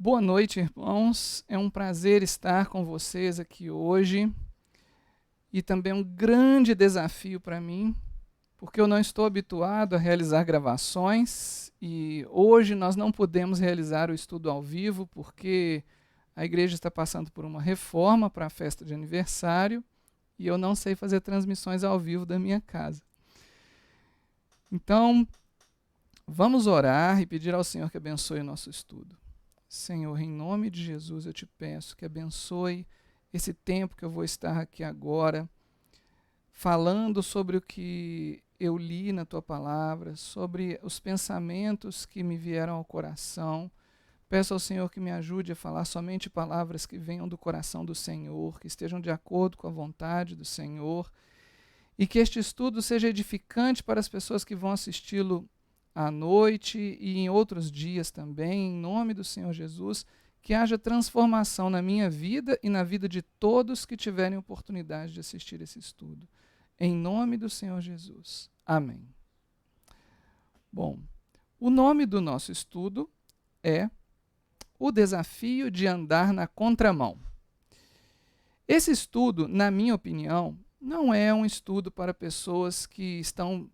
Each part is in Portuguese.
Boa noite, irmãos. É um prazer estar com vocês aqui hoje e também um grande desafio para mim, porque eu não estou habituado a realizar gravações e hoje nós não podemos realizar o estudo ao vivo porque a igreja está passando por uma reforma para a festa de aniversário e eu não sei fazer transmissões ao vivo da minha casa. Então, vamos orar e pedir ao Senhor que abençoe o nosso estudo. Senhor, em nome de Jesus, eu te peço que abençoe esse tempo que eu vou estar aqui agora, falando sobre o que eu li na tua palavra, sobre os pensamentos que me vieram ao coração. Peço ao Senhor que me ajude a falar somente palavras que venham do coração do Senhor, que estejam de acordo com a vontade do Senhor, e que este estudo seja edificante para as pessoas que vão assisti-lo à noite e em outros dias também, em nome do Senhor Jesus, que haja transformação na minha vida e na vida de todos que tiverem oportunidade de assistir esse estudo. Em nome do Senhor Jesus. Amém. Bom, o nome do nosso estudo é O Desafio de Andar na Contramão. Esse estudo, na minha opinião, não é um estudo para pessoas que estão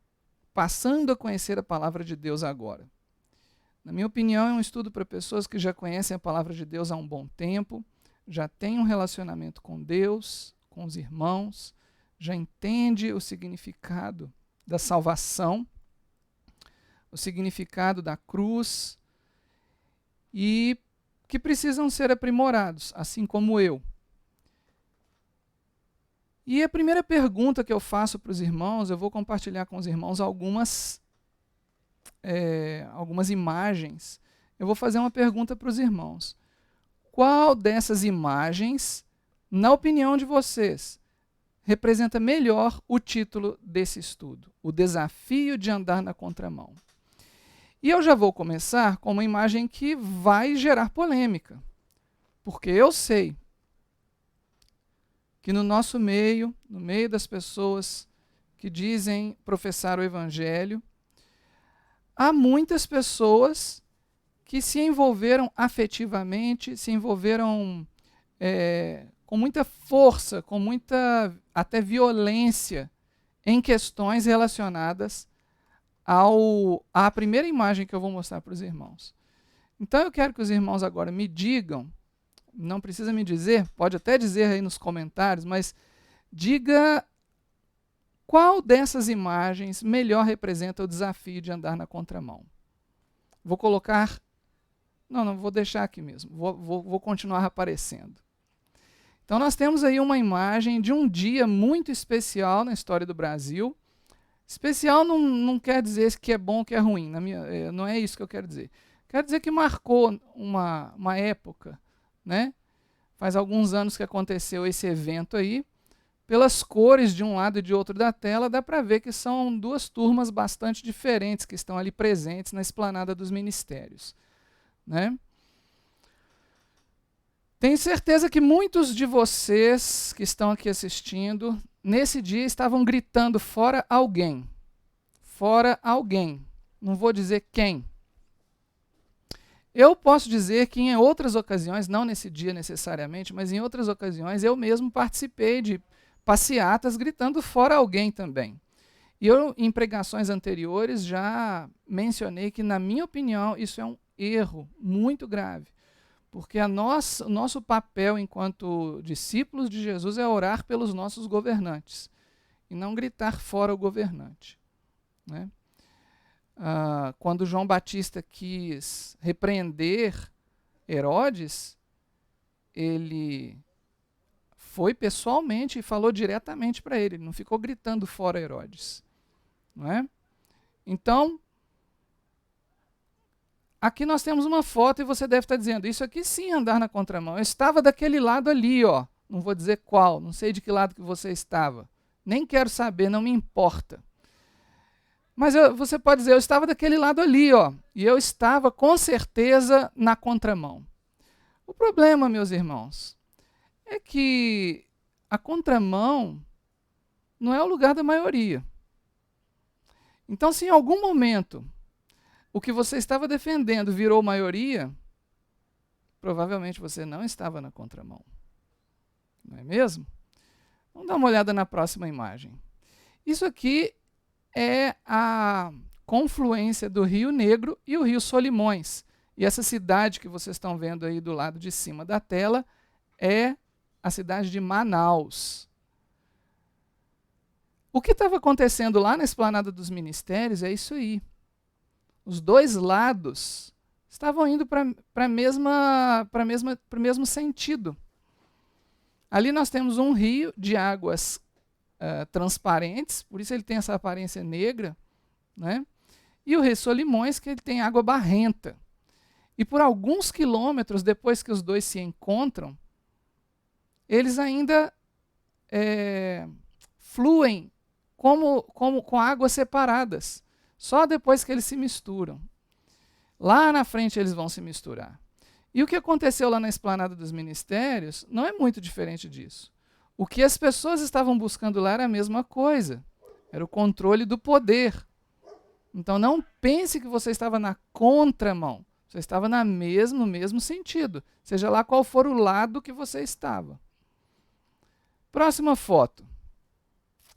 passando a conhecer a palavra de Deus agora. Na minha opinião, é um estudo para pessoas que já conhecem a palavra de Deus há um bom tempo, já têm um relacionamento com Deus, com os irmãos, já entende o significado da salvação, o significado da cruz e que precisam ser aprimorados, assim como eu. E a primeira pergunta que eu faço para os irmãos, eu vou compartilhar com os irmãos algumas imagens. Eu vou fazer uma pergunta para os irmãos. Qual dessas imagens, na opinião de vocês, representa melhor o título desse estudo? O Desafio de Andar na Contramão. E eu já vou começar com uma imagem que vai gerar polêmica, porque eu sei que no nosso meio, no meio das pessoas que dizem professar o Evangelho, há muitas pessoas que se envolveram afetivamente, se envolveram com muita força, com muita até violência em questões relacionadas à primeira imagem que eu vou mostrar para os irmãos. Então eu quero que os irmãos agora me digam, não precisa me dizer, pode até dizer aí nos comentários, mas diga qual dessas imagens melhor representa o desafio de andar na contramão. Vou colocar... Não vou deixar aqui mesmo, vou continuar aparecendo. Então nós temos aí uma imagem de um dia muito especial na história do Brasil. Especial não quer dizer que é bom ou que é ruim, não é isso que eu quero dizer. Quero dizer que marcou uma época, né? Faz alguns anos que aconteceu esse evento aí. Pelas cores de um lado e de outro da tela, dá para ver que são duas turmas bastante diferentes que estão ali presentes na esplanada dos ministérios, né? Tenho certeza que muitos de vocês que estão aqui assistindo, nesse dia estavam gritando fora alguém. Fora alguém. Não vou dizer quem. Eu posso dizer que em outras ocasiões, não nesse dia necessariamente, mas em outras ocasiões, eu mesmo participei de passeatas gritando fora alguém também. E eu, em pregações anteriores, já mencionei que, na minha opinião, isso é um erro muito grave. Porque o nosso papel enquanto discípulos de Jesus é orar pelos nossos governantes e não gritar fora o governante, né? Quando João Batista quis repreender Herodes, ele foi pessoalmente e falou diretamente para ele não ficou gritando fora Herodes, não é? Então, aqui nós temos uma foto e você deve estar dizendo, isso aqui sim é andar na contramão. Eu estava daquele lado ali, ó. Não vou dizer qual, não sei de que lado que você estava. Nem quero saber, não me importa. Mas você pode dizer, eu estava daquele lado ali, ó. E eu estava com certeza na contramão. O problema, meus irmãos, é que a contramão não é o lugar da maioria. Então, se em algum momento o que você estava defendendo virou maioria, provavelmente você não estava na contramão. Não é mesmo? Vamos dar uma olhada na próxima imagem. Isso aqui é a confluência do Rio Negro e o Rio Solimões. E essa cidade que vocês estão vendo aí do lado de cima da tela é a cidade de Manaus. O que estava acontecendo lá na Esplanada dos Ministérios é isso aí. Os dois lados estavam indo para o mesmo sentido. Ali nós temos um rio de águas transparentes, por isso ele tem essa aparência negra, né? E o Rio Solimões, que ele tem água barrenta. E por alguns quilômetros depois que os dois se encontram, eles ainda fluem com águas separadas. Só depois que eles se misturam. Lá na frente eles vão se misturar. E o que aconteceu lá na Esplanada dos Ministérios não é muito diferente disso. O que as pessoas estavam buscando lá era a mesma coisa. Era o controle do poder. Então não pense que você estava na contramão. Você estava no mesmo sentido. Seja lá qual for o lado que você estava. Próxima foto.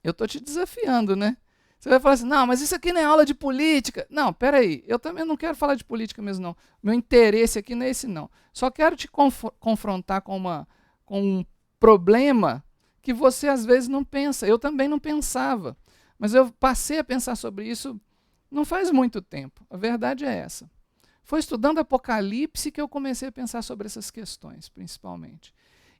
Eu estou te desafiando, né? Você vai falar assim, não, mas isso aqui não é aula de política. Não, peraí, eu também não quero falar de política mesmo, não. Meu interesse aqui não é esse, não. Só quero te confrontar com um problema que você às vezes não pensa. Eu também não pensava. Mas eu passei a pensar sobre isso não faz muito tempo. A verdade é essa. Foi estudando Apocalipse que eu comecei a pensar sobre essas questões, principalmente.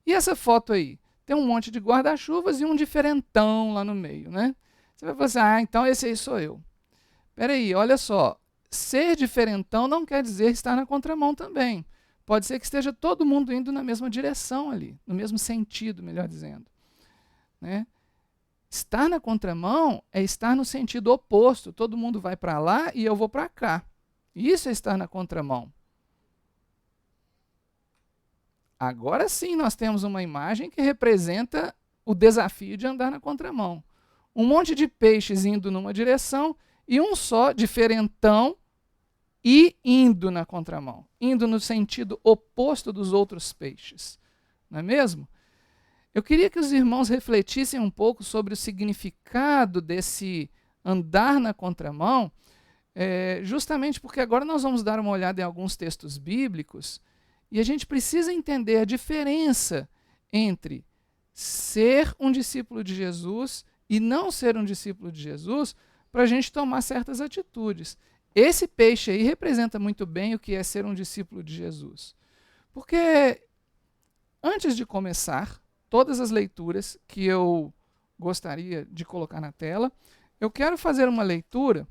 E essa foto aí? Tem um monte de guarda-chuvas e um diferentão lá no meio, né? Você vai falar assim, então esse aí sou eu. Peraí, olha só. Ser diferentão não quer dizer estar na contramão também. Pode ser que esteja todo mundo indo na mesma direção ali, no mesmo sentido, melhor dizendo. Né? Estar na contramão é estar no sentido oposto. Todo mundo vai para lá e eu vou para cá. Isso é estar na contramão. Agora sim nós temos uma imagem que representa o desafio de andar na contramão. Um monte de peixes indo numa direção e um só, diferentão, e indo na contramão. Indo no sentido oposto dos outros peixes. Não é mesmo? Eu queria que os irmãos refletissem um pouco sobre o significado desse andar na contramão, justamente porque agora nós vamos dar uma olhada em alguns textos bíblicos e a gente precisa entender a diferença entre ser um discípulo de Jesus e não ser um discípulo de Jesus para a gente tomar certas atitudes. Esse peixe aí representa muito bem o que é ser um discípulo de Jesus. Porque antes de começar todas as leituras que eu gostaria de colocar na tela, eu quero fazer uma leitura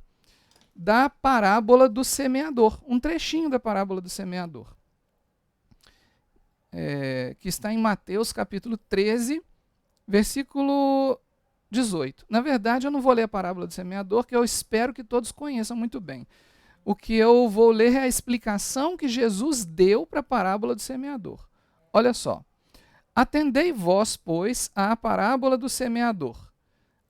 da parábola do semeador, um trechinho da parábola do semeador, que está em Mateus capítulo 13, versículo 18. Na verdade, eu não vou ler a parábola do semeador, que eu espero que todos conheçam muito bem. O que eu vou ler é a explicação que Jesus deu para a parábola do semeador. Olha só. Atendei vós, pois, à parábola do semeador.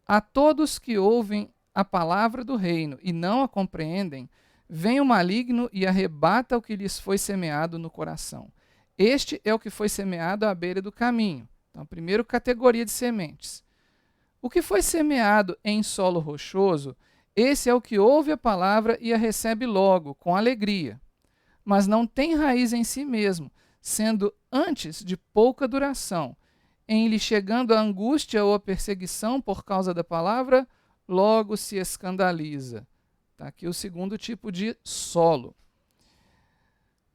A todos que ouvem a palavra do reino e não a compreendem, vem o maligno e arrebata o que lhes foi semeado no coração. Este é o que foi semeado à beira do caminho. Então, primeiro, categoria de sementes. O que foi semeado em solo rochoso, esse é o que ouve a palavra e a recebe logo, com alegria. Mas não tem raiz em si mesmo, sendo antes de pouca duração. Em lhe chegando a angústia ou a perseguição por causa da palavra, logo se escandaliza. Está aqui o segundo tipo de solo.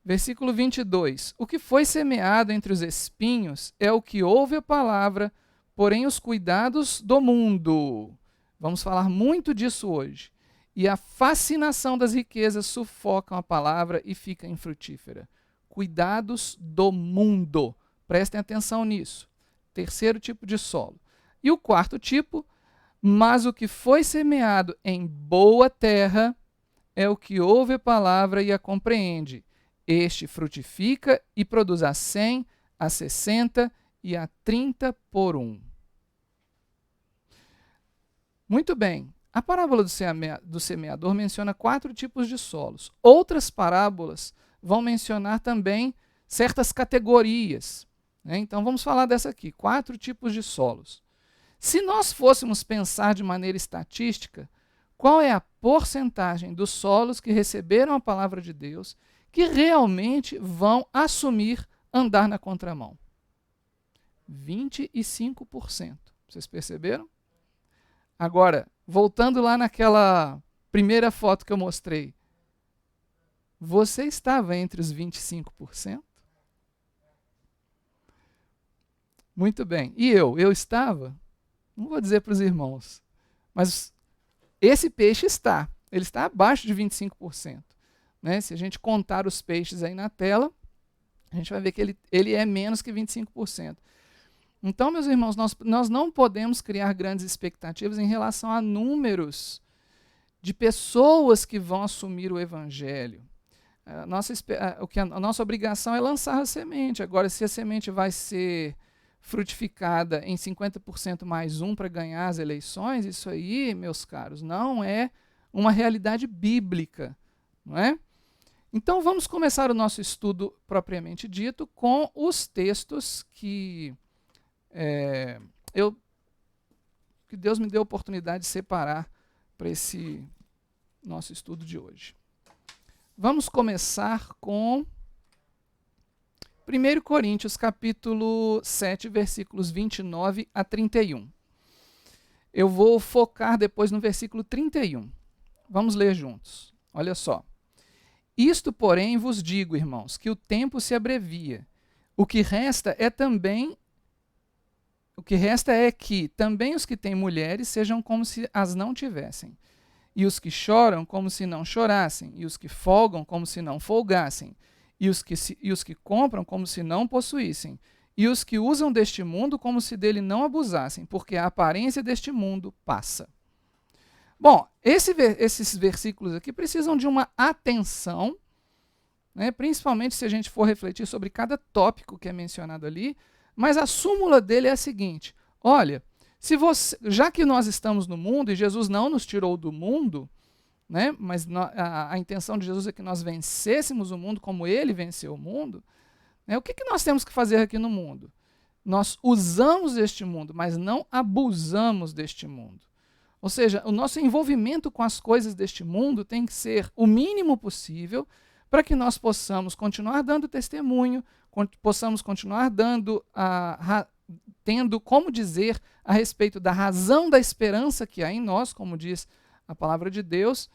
Versículo 22. O que foi semeado entre os espinhos é o que ouve a palavra, porém os cuidados do mundo. Vamos falar muito disso hoje. E a fascinação das riquezas sufocam a palavra e fica infrutífera. Cuidados do mundo. Prestem atenção nisso. Terceiro tipo de solo. E o quarto tipo, mas o que foi semeado em boa terra é o que ouve a palavra e a compreende. Este frutifica e produz a 100, a 60 e a 30 por 1. Muito bem. A parábola do semeador menciona 4 tipos de solos. Outras parábolas vão mencionar também certas categorias, né? Então vamos falar dessa aqui, 4 tipos de solos. Se nós fôssemos pensar de maneira estatística, qual é a porcentagem dos solos que receberam a palavra de Deus que realmente vão assumir andar na contramão? 25%. Vocês perceberam? Agora, voltando lá naquela primeira foto que eu mostrei, você estava entre os 25%? Muito bem. E eu estava? Não vou dizer para os irmãos, mas esse peixe está. Ele está abaixo de 25%. Né? Se a gente contar os peixes aí na tela, a gente vai ver que ele é menos que 25%. Então, meus irmãos, nós não podemos criar grandes expectativas em relação a números de pessoas que vão assumir o evangelho. A nossa obrigação é lançar a semente. Agora, se a semente vai ser frutificada em 50% mais 1 para ganhar as eleições, isso aí, meus caros, não é uma realidade bíblica, não é? Então, vamos começar o nosso estudo propriamente dito com os textos que Deus me deu a oportunidade de separar para esse nosso estudo de hoje. Vamos começar com 1 Coríntios, capítulo 7, versículos 29 a 31. Eu vou focar depois no versículo 31. Vamos ler juntos. Olha só. Isto, porém, vos digo, irmãos, que o tempo se abrevia. O que resta é que também os que têm mulheres sejam como se as não tivessem, e os que choram como se não chorassem, e os que folgam como se não folgassem, e os que compram como se não possuíssem, e os que usam deste mundo como se dele não abusassem, porque a aparência deste mundo passa. Bom, esses versículos aqui precisam de uma atenção, né, principalmente se a gente for refletir sobre cada tópico que é mencionado ali, mas a súmula dele é a seguinte: olha, já que nós estamos no mundo e Jesus não nos tirou do mundo, né, mas a intenção de Jesus é que nós vencêssemos o mundo como ele venceu o mundo, né, o que nós temos que fazer aqui no mundo? Nós usamos este mundo, mas não abusamos deste mundo. Ou seja, o nosso envolvimento com as coisas deste mundo tem que ser o mínimo possível para que nós possamos continuar dando testemunho, possamos continuar tendo como dizer a respeito da razão da esperança que há em nós, como diz a palavra de Deus,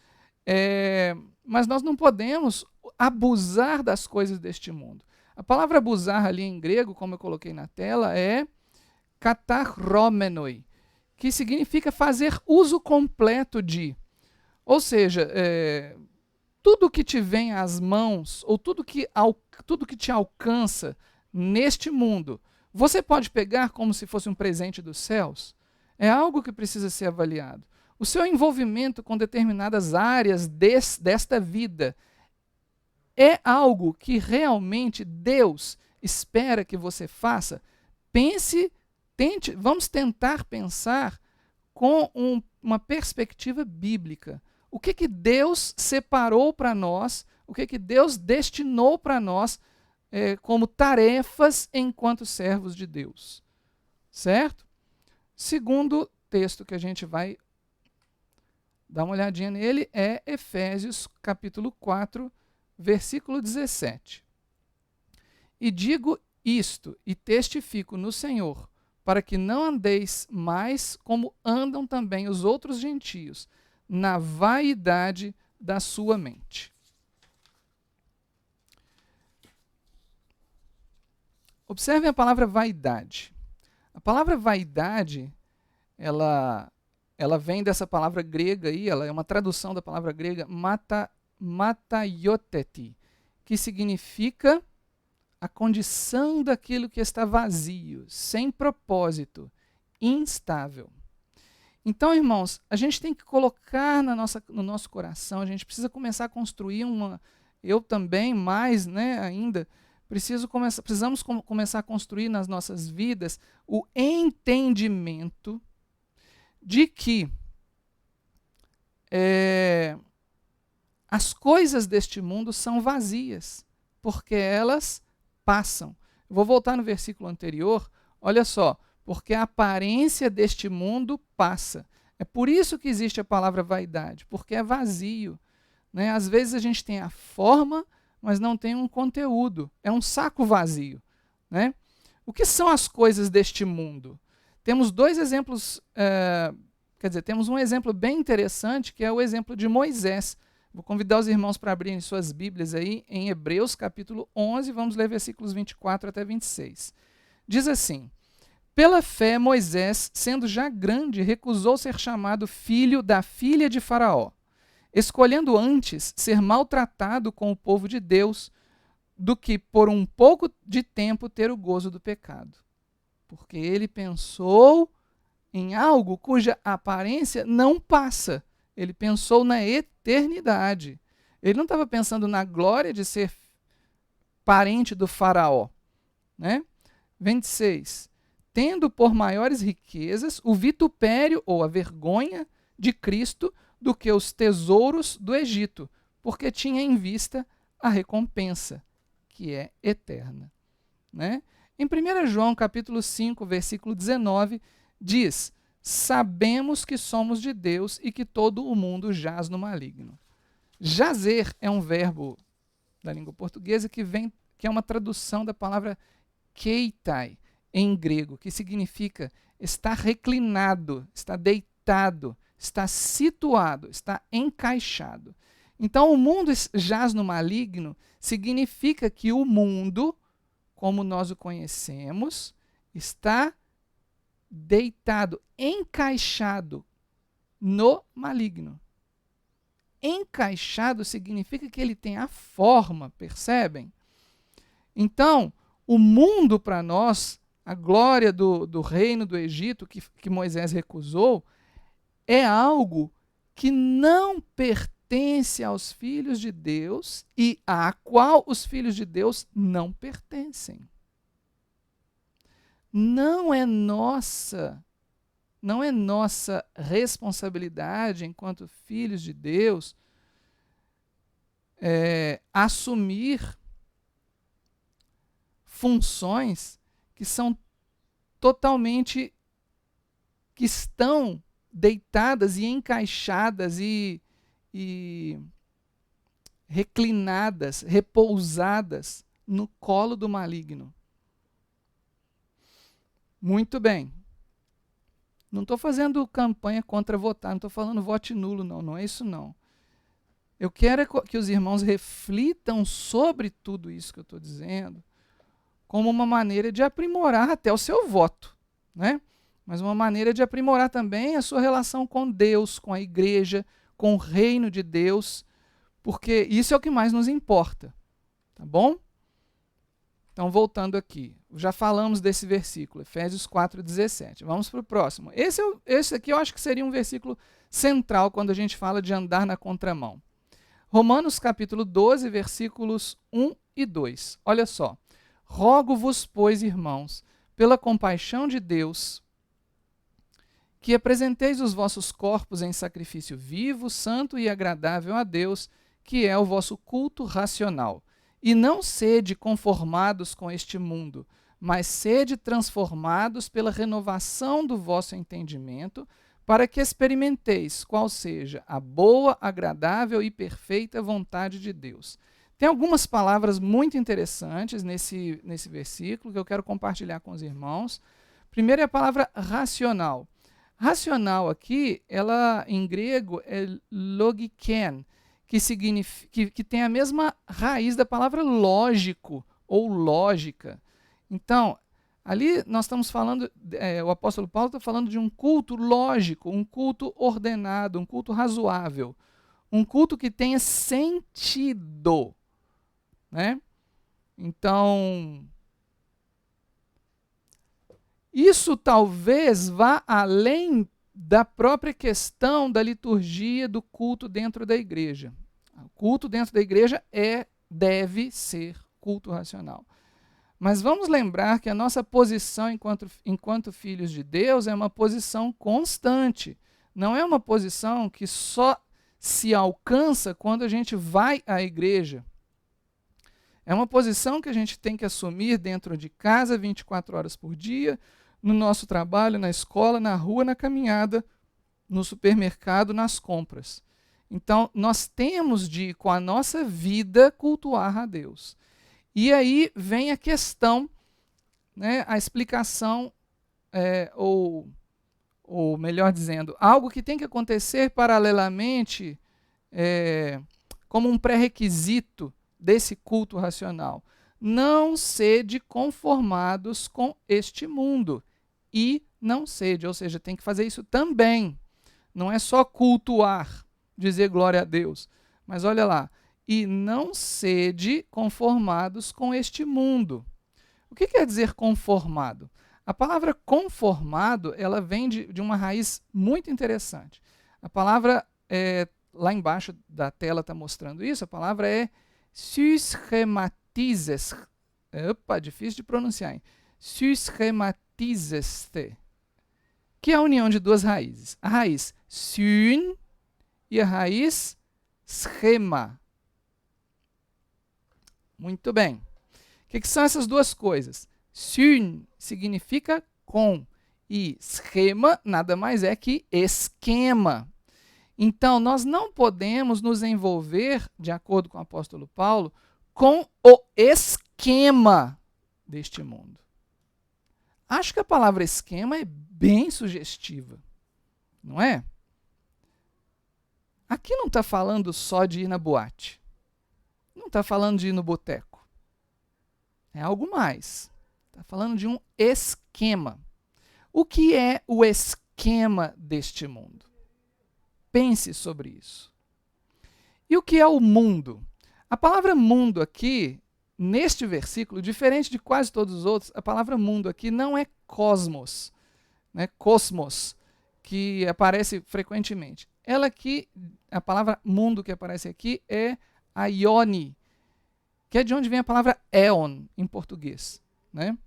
mas nós não podemos abusar das coisas deste mundo. A palavra abusar ali em grego, como eu coloquei na tela, é katarromenoi, que significa fazer uso completo de. Ou seja, tudo que te vem às mãos, ou tudo que te alcança neste mundo, você pode pegar como se fosse um presente dos céus? É algo que precisa ser avaliado. O seu envolvimento com determinadas áreas desta vida é algo que realmente Deus espera que você faça? Vamos tentar pensar com uma perspectiva bíblica. O que Deus separou para nós, o que Deus destinou para nós como tarefas enquanto servos de Deus. Certo? Segundo texto que a gente vai dar uma olhadinha nele é Efésios capítulo 4, versículo 17. E digo isto e testifico no Senhor, para que não andeis mais como andam também os outros gentios, na vaidade da sua mente. Observem a palavra vaidade. A palavra vaidade, ela vem dessa palavra grega aí, ela é uma tradução da palavra grega mataioteti, que significa a condição daquilo que está vazio, sem propósito, instável. Então, irmãos, a gente tem que colocar no nosso coração, a gente precisa começar a construir eu também, mais, né, ainda, precisamos começar a construir nas nossas vidas o entendimento de que as coisas deste mundo são vazias, porque elas passam. Eu vou voltar no versículo anterior, olha só, porque a aparência deste mundo passa. É por isso que existe a palavra vaidade, porque é vazio, né? Às vezes a gente tem a forma, mas não tem um conteúdo. É um saco vazio, né? O que são as coisas deste mundo? Temos dois exemplos, temos um exemplo bem interessante, que é o exemplo de Moisés. Vou convidar os irmãos para abrirem suas Bíblias aí em Hebreus capítulo 11, vamos ler versículos 24 até 26. Diz assim: pela fé, Moisés, sendo já grande, recusou ser chamado filho da filha de Faraó, escolhendo antes ser maltratado com o povo de Deus do que por um pouco de tempo ter o gozo do pecado. Porque ele pensou em algo cuja aparência não passa. Ele pensou na eternidade. Ele não estava pensando na glória de ser parente do Faraó, né? 26. Tendo por maiores riquezas o vitupério ou a vergonha de Cristo do que os tesouros do Egito, porque tinha em vista a recompensa, que é eterna, né? Em 1 João capítulo 5, versículo 19, diz: sabemos que somos de Deus e que todo o mundo jaz no maligno. Jazer é um verbo da língua portuguesa que é uma tradução da palavra keitai, em grego, que significa estar reclinado, está deitado, está situado, está encaixado. Então, o mundo jaz no maligno significa que o mundo, como nós o conhecemos, está deitado, encaixado no maligno. Encaixado significa que ele tem a forma, percebem? Então, o mundo para nós, a glória do reino do Egito que Moisés recusou, é algo que não pertence aos filhos de Deus e a qual os filhos de Deus não pertencem. Não é nossa responsabilidade enquanto filhos de Deus assumir funções que estão deitadas e encaixadas e reclinadas, repousadas no colo do maligno. Muito bem. Não estou fazendo campanha contra votar, não estou falando vote nulo, não é isso não. Eu quero que os irmãos reflitam sobre tudo isso que eu estou dizendo, como uma maneira de aprimorar até o seu voto, né? Mas uma maneira de aprimorar também a sua relação com Deus, com a igreja, com o reino de Deus, porque isso é o que mais nos importa, tá bom? Então, voltando aqui, já falamos desse versículo, Efésios 4,17. Vamos para o próximo. Esse aqui eu acho que seria um versículo central quando a gente fala de andar na contramão. Romanos capítulo 12, versículos 1 e 2. Olha só. Rogo-vos, pois, irmãos, pela compaixão de Deus, que apresenteis os vossos corpos em sacrifício vivo, santo e agradável a Deus, que é o vosso culto racional. E não sede conformados com este mundo, mas sede transformados pela renovação do vosso entendimento, para que experimenteis qual seja a boa, agradável e perfeita vontade de Deus. Tem algumas palavras muito interessantes nesse versículo que eu quero compartilhar com os irmãos. Primeiro é a palavra racional. Racional aqui, ela em grego é logiken, que tem a mesma raiz da palavra lógico ou lógica. Então, ali nós estamos falando, o apóstolo Paulo está falando de um culto lógico, um culto ordenado, um culto razoável, um culto que tenha sentido, né? Então, isso talvez vá além da própria questão da liturgia do culto dentro da igreja. O culto dentro da igreja deve ser culto racional. Mas vamos lembrar que a nossa posição enquanto filhos de Deus é uma posição constante. Não é uma posição que só se alcança quando a gente vai à igreja. É uma posição que a gente tem que assumir dentro de casa 24 horas por dia, no nosso trabalho, na escola, na rua, na caminhada, no supermercado, nas compras. Então, nós temos de, com a nossa vida, cultuar a Deus. E aí vem a questão, né, a explicação, ou melhor dizendo, algo que tem que acontecer paralelamente, como um pré-requisito desse culto racional. Não sede conformados com este mundo. E não sede, ou seja, tem que fazer isso também. Não é só cultuar, dizer glória a Deus. Mas olha lá, e não sede conformados com este mundo. O que quer dizer conformado? A palavra conformado, ela vem de uma raiz muito interessante. A palavra, lá embaixo da tela está mostrando isso, a palavra é syschematistes. Opa, difícil de pronunciar, hein? Syschematiseste, que é a união de duas raízes. A raiz syn e a raiz schema. Muito bem. O que são essas duas coisas? Syn significa com e schema nada mais é que esquema. Então, nós não podemos nos envolver, de acordo com o apóstolo Paulo, com o esquema deste mundo. Acho que a palavra esquema é bem sugestiva, não é? Aqui não está falando só de ir na boate. Não está falando de ir no boteco. É algo mais. Está falando de um esquema. O que é o esquema deste mundo? Pense sobre isso. E o que é o mundo? A palavra mundo aqui, neste versículo, diferente de quase todos os outros, a palavra mundo aqui não é cosmos, né? Cosmos, que aparece frequentemente. Ela aqui, a palavra mundo que aparece aqui é aioni, que é de onde vem a palavra éon em português, né?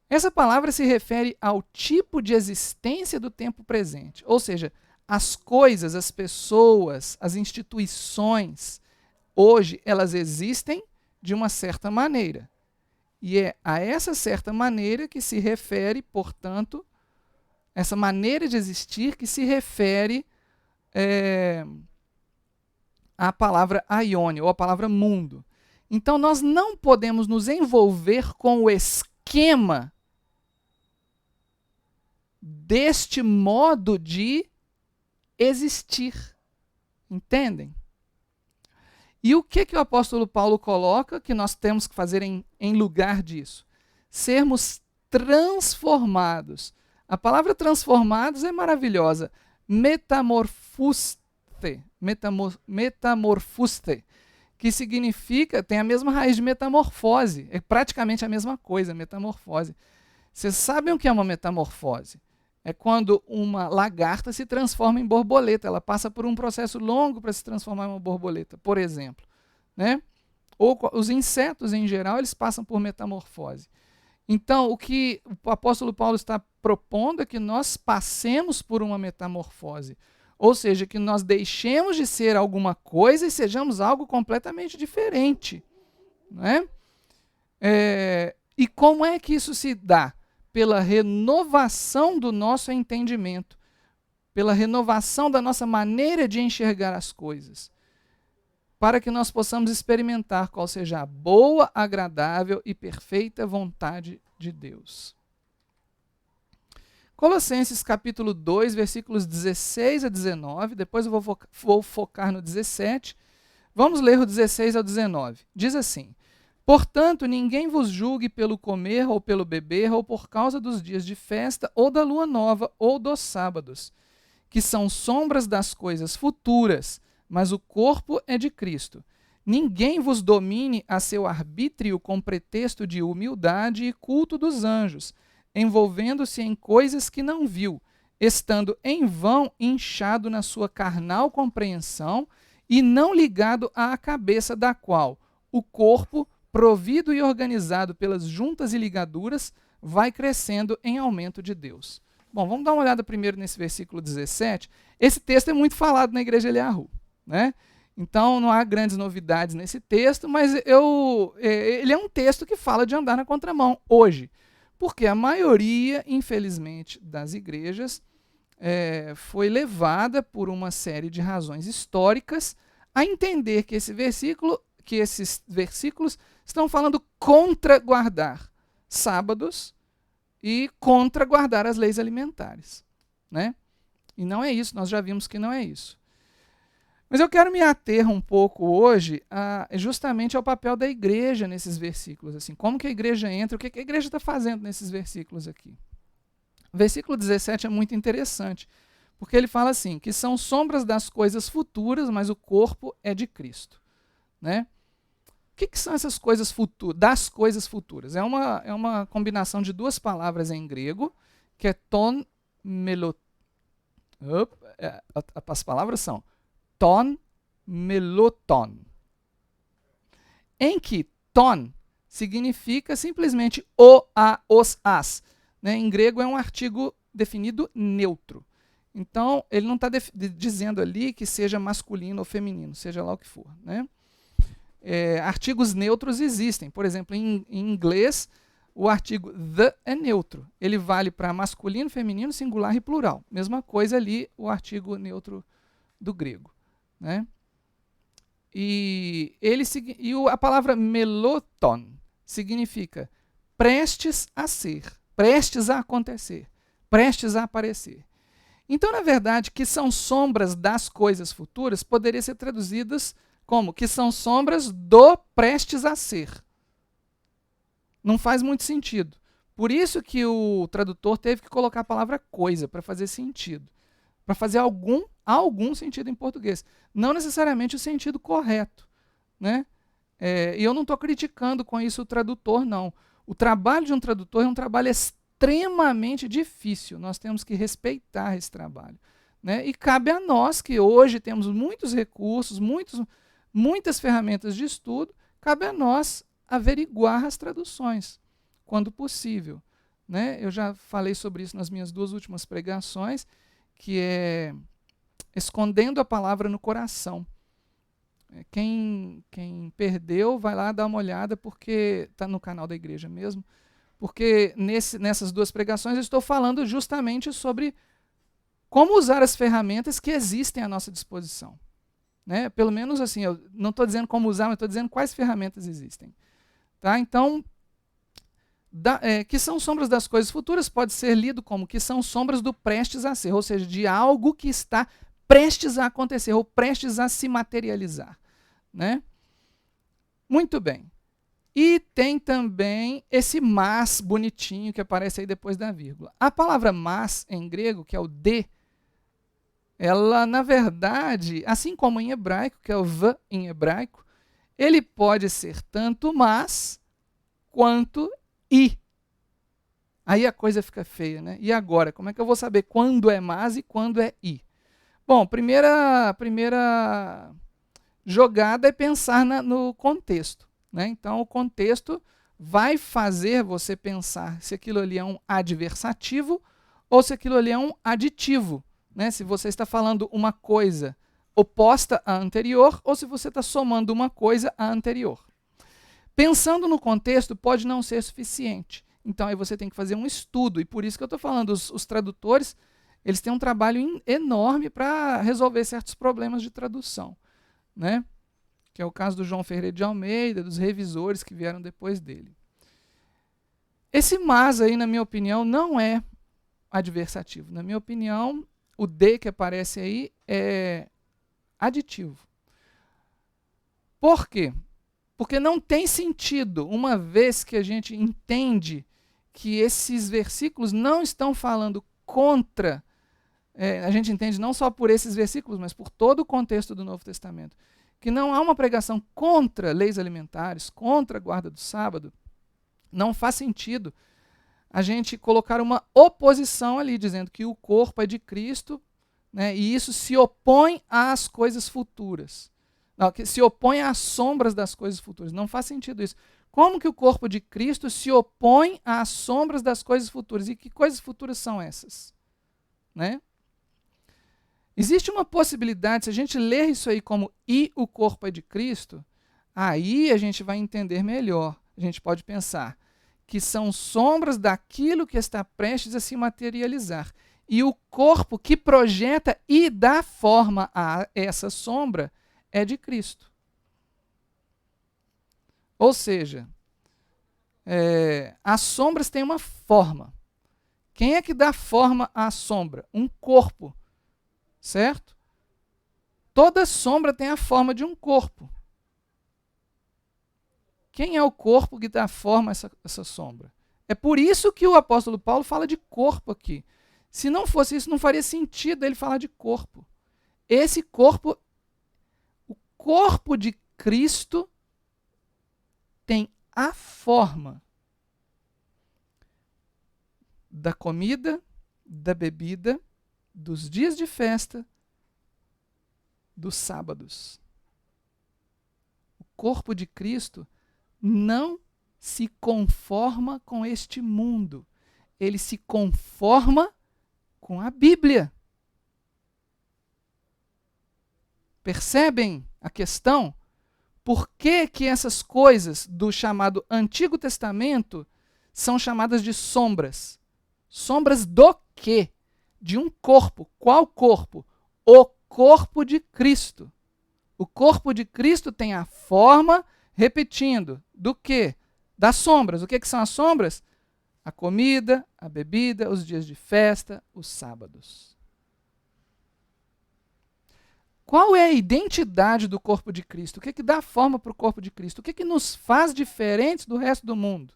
Essa palavra se refere ao tipo de existência do tempo presente, ou seja, as coisas, as pessoas, as instituições, hoje elas existem de uma certa maneira. E é a essa certa maneira que se refere, portanto, essa maneira de existir que se refere à palavra aione, ou à palavra mundo. Então, nós não podemos nos envolver com o esquema deste modo de existir. Entendem? E o que o apóstolo Paulo coloca que nós temos que fazer em lugar disso? Sermos transformados. A palavra transformados é maravilhosa. Metamorfuste, que significa, tem a mesma raiz de metamorfose. É praticamente a mesma coisa, metamorfose. Vocês sabem o que é uma metamorfose? É quando uma lagarta se transforma em borboleta. Ela passa por um processo longo para se transformar em uma borboleta, por exemplo, né? Ou os insetos, em geral, eles passam por metamorfose. Então, o que o apóstolo Paulo está propondo é que nós passemos por uma metamorfose. Ou seja, que nós deixemos de ser alguma coisa e sejamos algo completamente diferente, né? E como é que isso se dá? Pela renovação do nosso entendimento, pela renovação da nossa maneira de enxergar as coisas, para que nós possamos experimentar qual seja a boa, agradável e perfeita vontade de Deus. Colossenses capítulo 2, versículos 16 a 19, depois eu vou focar no 17, vamos ler o 16 ao 19. Diz assim: portanto, ninguém vos julgue pelo comer ou pelo beber, ou por causa dos dias de festa, ou da lua nova, ou dos sábados, que são sombras das coisas futuras, mas o corpo é de Cristo. Ninguém vos domine a seu arbítrio com pretexto de humildade e culto dos anjos, envolvendo-se em coisas que não viu, estando em vão inchado na sua carnal compreensão e não ligado à cabeça da qual o corpo, provido e organizado pelas juntas e ligaduras, vai crescendo em aumento de Deus. Bom, vamos dar uma olhada primeiro nesse versículo 17. Esse texto é muito falado na igreja Eliahu, né? Então, não há grandes novidades nesse texto, mas ele é um texto que fala de andar na contramão hoje. Porque a maioria, infelizmente, das igrejas foi levada por uma série de razões históricas a entender que esses versículos estão falando contra guardar sábados e contra guardar as leis alimentares, né? E não é isso, nós já vimos que não é isso. Mas eu quero me ater um pouco hoje justamente ao papel da igreja nesses versículos. Assim, como que a igreja entra, o que a igreja está fazendo nesses versículos aqui. O versículo 17 é muito interessante, porque ele fala assim, que são sombras das coisas futuras, mas o corpo é de Cristo. Né? O que são essas coisas futuras? Das coisas futuras. É uma combinação de duas palavras em grego, que é ton melot. As palavras são ton meloton. Em que ton significa simplesmente o, a, os, as. Né? Em grego é um artigo definido neutro. Então, ele não está dizendo ali que seja masculino ou feminino, seja lá o que for. Né? Artigos neutros existem. Por exemplo, em inglês, o artigo the é neutro. Ele vale para masculino, feminino, singular e plural. Mesma coisa ali, o artigo neutro do grego. Né? A palavra meloton significa prestes a ser, prestes a acontecer, prestes a aparecer. Então, na verdade, que são sombras das coisas futuras poderia ser traduzidas como que são sombras do prestes a ser. Não faz muito sentido. Por isso que o tradutor teve que colocar a palavra coisa para fazer sentido. Para fazer algum sentido em português. Não necessariamente o sentido correto. Né? E eu não estou criticando com isso o tradutor, não. O trabalho de um tradutor é um trabalho extremamente difícil. Nós temos que respeitar esse trabalho. Né? E cabe a nós, que hoje temos muitos recursos, muitas ferramentas de estudo, cabe a nós averiguar as traduções, quando possível. Né? Eu já falei sobre isso nas minhas 2 últimas pregações, que é escondendo a palavra no coração. Quem perdeu, vai lá dar uma olhada, porque está no canal da igreja mesmo, porque nessas 2 pregações eu estou falando justamente sobre como usar as ferramentas que existem à nossa disposição. Né? Pelo menos assim, eu não estou dizendo como usar, mas estou dizendo quais ferramentas existem. Tá? Então, que são sombras das coisas futuras pode ser lido como que são sombras do prestes a ser, ou seja, de algo que está prestes a acontecer ou prestes a se materializar. Né? Muito bem. E tem também esse mas bonitinho que aparece aí depois da vírgula. A palavra mas em grego, que é o de, ela, na verdade, assim como em hebraico, que é o v em hebraico, ele pode ser tanto mas quanto i. Aí a coisa fica feia, né? E agora, como é que eu vou saber quando é mas e quando é i? Bom, primeira jogada é pensar no contexto. Né? Então, o contexto vai fazer você pensar se aquilo ali é um adversativo ou se aquilo ali é um aditivo. Né? Se você está falando uma coisa oposta à anterior ou se você está somando uma coisa à anterior. Pensando no contexto pode não ser suficiente. Então, aí você tem que fazer um estudo. E por isso que eu estou falando, os tradutores, eles têm um trabalho enorme para resolver certos problemas de tradução. Né? Que é o caso do João Ferreira de Almeida, dos revisores que vieram depois dele. Esse mas aí, na minha opinião, não é adversativo. Na minha opinião, o de que aparece aí é aditivo. Por quê? Porque não tem sentido, uma vez que a gente entende que esses versículos não estão falando contra, a gente entende não só por esses versículos, mas por todo o contexto do Novo Testamento, que não há uma pregação contra leis alimentares, contra a guarda do sábado, não faz sentido a gente colocar uma oposição ali, dizendo que o corpo é de Cristo, né, e isso se opõe às coisas futuras. Não, que se opõe às sombras das coisas futuras. Não faz sentido isso. Como que o corpo de Cristo se opõe às sombras das coisas futuras? E que coisas futuras são essas? Né? Existe uma possibilidade, se a gente ler isso aí como "e o corpo é de Cristo", aí a gente vai entender melhor. A gente pode pensar que são sombras daquilo que está prestes a se materializar. E o corpo que projeta e dá forma a essa sombra é de Cristo. Ou seja, as sombras têm uma forma. Quem é que dá forma à sombra? Um corpo, certo? Toda sombra tem a forma de um corpo. Quem é o corpo que dá forma a essa sombra? É por isso que o apóstolo Paulo fala de corpo aqui. Se não fosse isso, não faria sentido ele falar de corpo. Esse corpo, o corpo de Cristo, tem a forma da comida, da bebida, dos dias de festa, dos sábados. O corpo de Cristo não se conforma com este mundo. Ele se conforma com a Bíblia. Percebem a questão? Por que que essas coisas do chamado Antigo Testamento são chamadas de sombras? Sombras do quê? De um corpo. Qual corpo? O corpo de Cristo. O corpo de Cristo tem a forma, repetindo, do quê? Das sombras. O que são as sombras? A comida, a bebida, os dias de festa, os sábados. Qual é a identidade do corpo de Cristo? O que dá forma para o corpo de Cristo? O que nos faz diferentes do resto do mundo?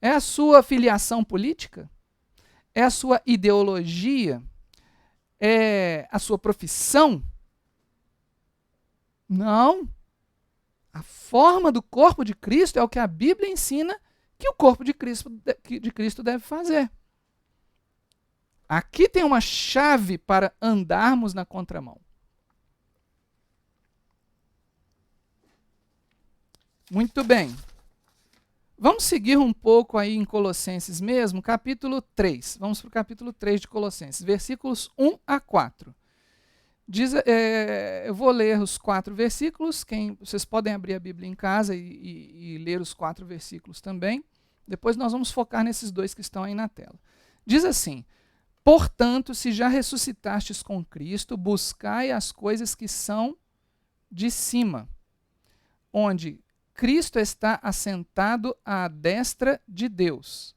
É a sua filiação política? É a sua ideologia? É a sua profissão? Não. A forma do corpo de Cristo é o que a Bíblia ensina que o corpo de Cristo deve fazer. Aqui tem uma chave para andarmos na contramão. Muito bem. Vamos seguir um pouco aí em Colossenses mesmo, capítulo 3. Vamos para o capítulo 3 de Colossenses, versículos 1 a 4. Eu vou ler os 4 versículos, vocês podem abrir a Bíblia em casa e ler os 4 versículos também. Depois nós vamos focar nesses 2 que estão aí na tela. Diz assim: portanto, se já ressuscitastes com Cristo, buscai as coisas que são de cima, onde Cristo está assentado à destra de Deus.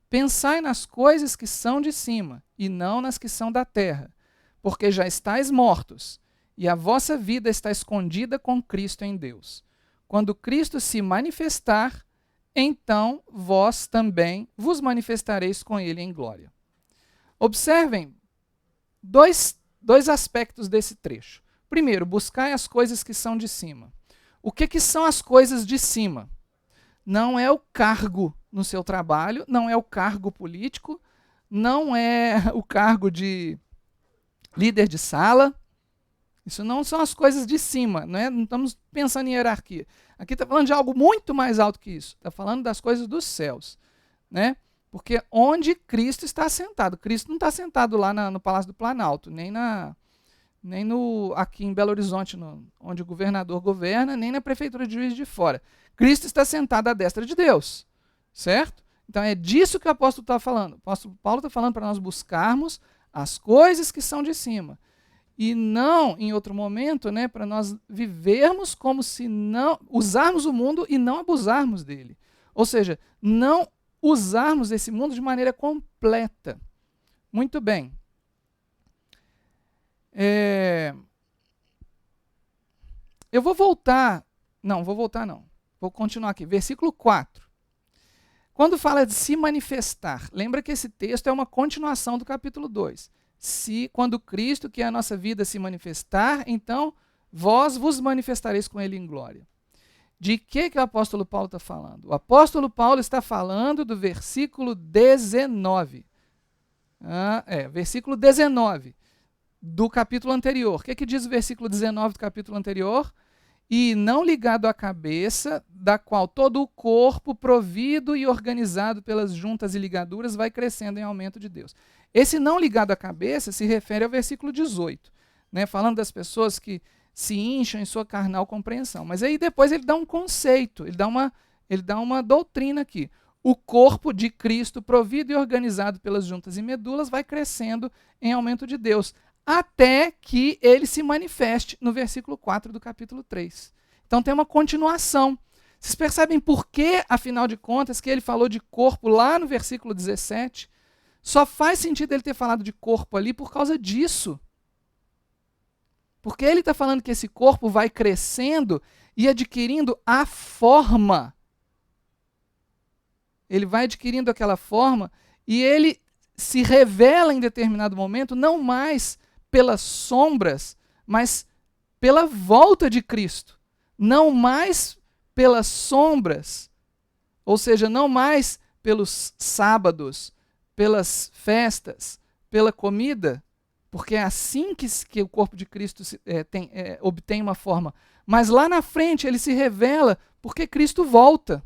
Pensai nas coisas que são de cima, e não nas que são da terra, porque já estáis mortos, e a vossa vida está escondida com Cristo em Deus. Quando Cristo se manifestar, então vós também vos manifestareis com ele em glória. Observem dois aspectos desse trecho. Primeiro, buscai as coisas que são de cima. O que são as coisas de cima? Não é o cargo no seu trabalho, não é o cargo político, não é o cargo de líder de sala. Isso não são as coisas de cima, não estamos pensando em hierarquia. Aqui está falando de algo muito mais alto que isso. Está falando das coisas dos céus, né? Porque onde Cristo está sentado. Cristo não está sentado lá no Palácio do Planalto, nem aqui em Belo Horizonte, onde o governador governa, nem na Prefeitura de Juiz de Fora. Cristo está sentado à destra de Deus, certo? Então é disso que o apóstolo está falando. O apóstolo Paulo está falando para nós buscarmos as coisas que são de cima. E não, em outro momento, né, para nós vivermos como se não usarmos o mundo e não abusarmos dele. Ou seja, não usarmos esse mundo de maneira completa. Muito bem. Eu vou voltar. Não, vou voltar não. Vou continuar aqui. Versículo 4. Quando fala de se manifestar, lembra que esse texto é uma continuação do capítulo 2. Quando Cristo, que é a nossa vida, se manifestar, então vós vos manifestareis com ele em glória. De que o apóstolo Paulo está falando? O apóstolo Paulo está falando do versículo 19. Versículo 19 do capítulo anterior. O que diz o versículo 19 do capítulo anterior? E não ligado à cabeça, da qual todo o corpo, provido e organizado pelas juntas e ligaduras, vai crescendo em aumento de Deus. Esse não ligado à cabeça se refere ao versículo 18, né, falando das pessoas que se incham em sua carnal compreensão. Mas aí depois ele dá um conceito, ele dá uma doutrina aqui. O corpo de Cristo, provido e organizado pelas juntas e medulas, vai crescendo em aumento de Deus, até que ele se manifeste no versículo 4 do capítulo 3. Então tem uma continuação. Vocês percebem por que, afinal de contas, que ele falou de corpo lá no versículo 17? Só faz sentido ele ter falado de corpo ali por causa disso. Porque ele está falando que esse corpo vai crescendo e adquirindo a forma. Ele vai adquirindo aquela forma e ele se revela em determinado momento não mais pelas sombras, mas pela volta de Cristo. Não mais pelas sombras, ou seja, não mais pelos sábados, pelas festas, pela comida, porque é assim que o corpo de Cristo obtém uma forma. Mas lá na frente ele se revela porque Cristo volta.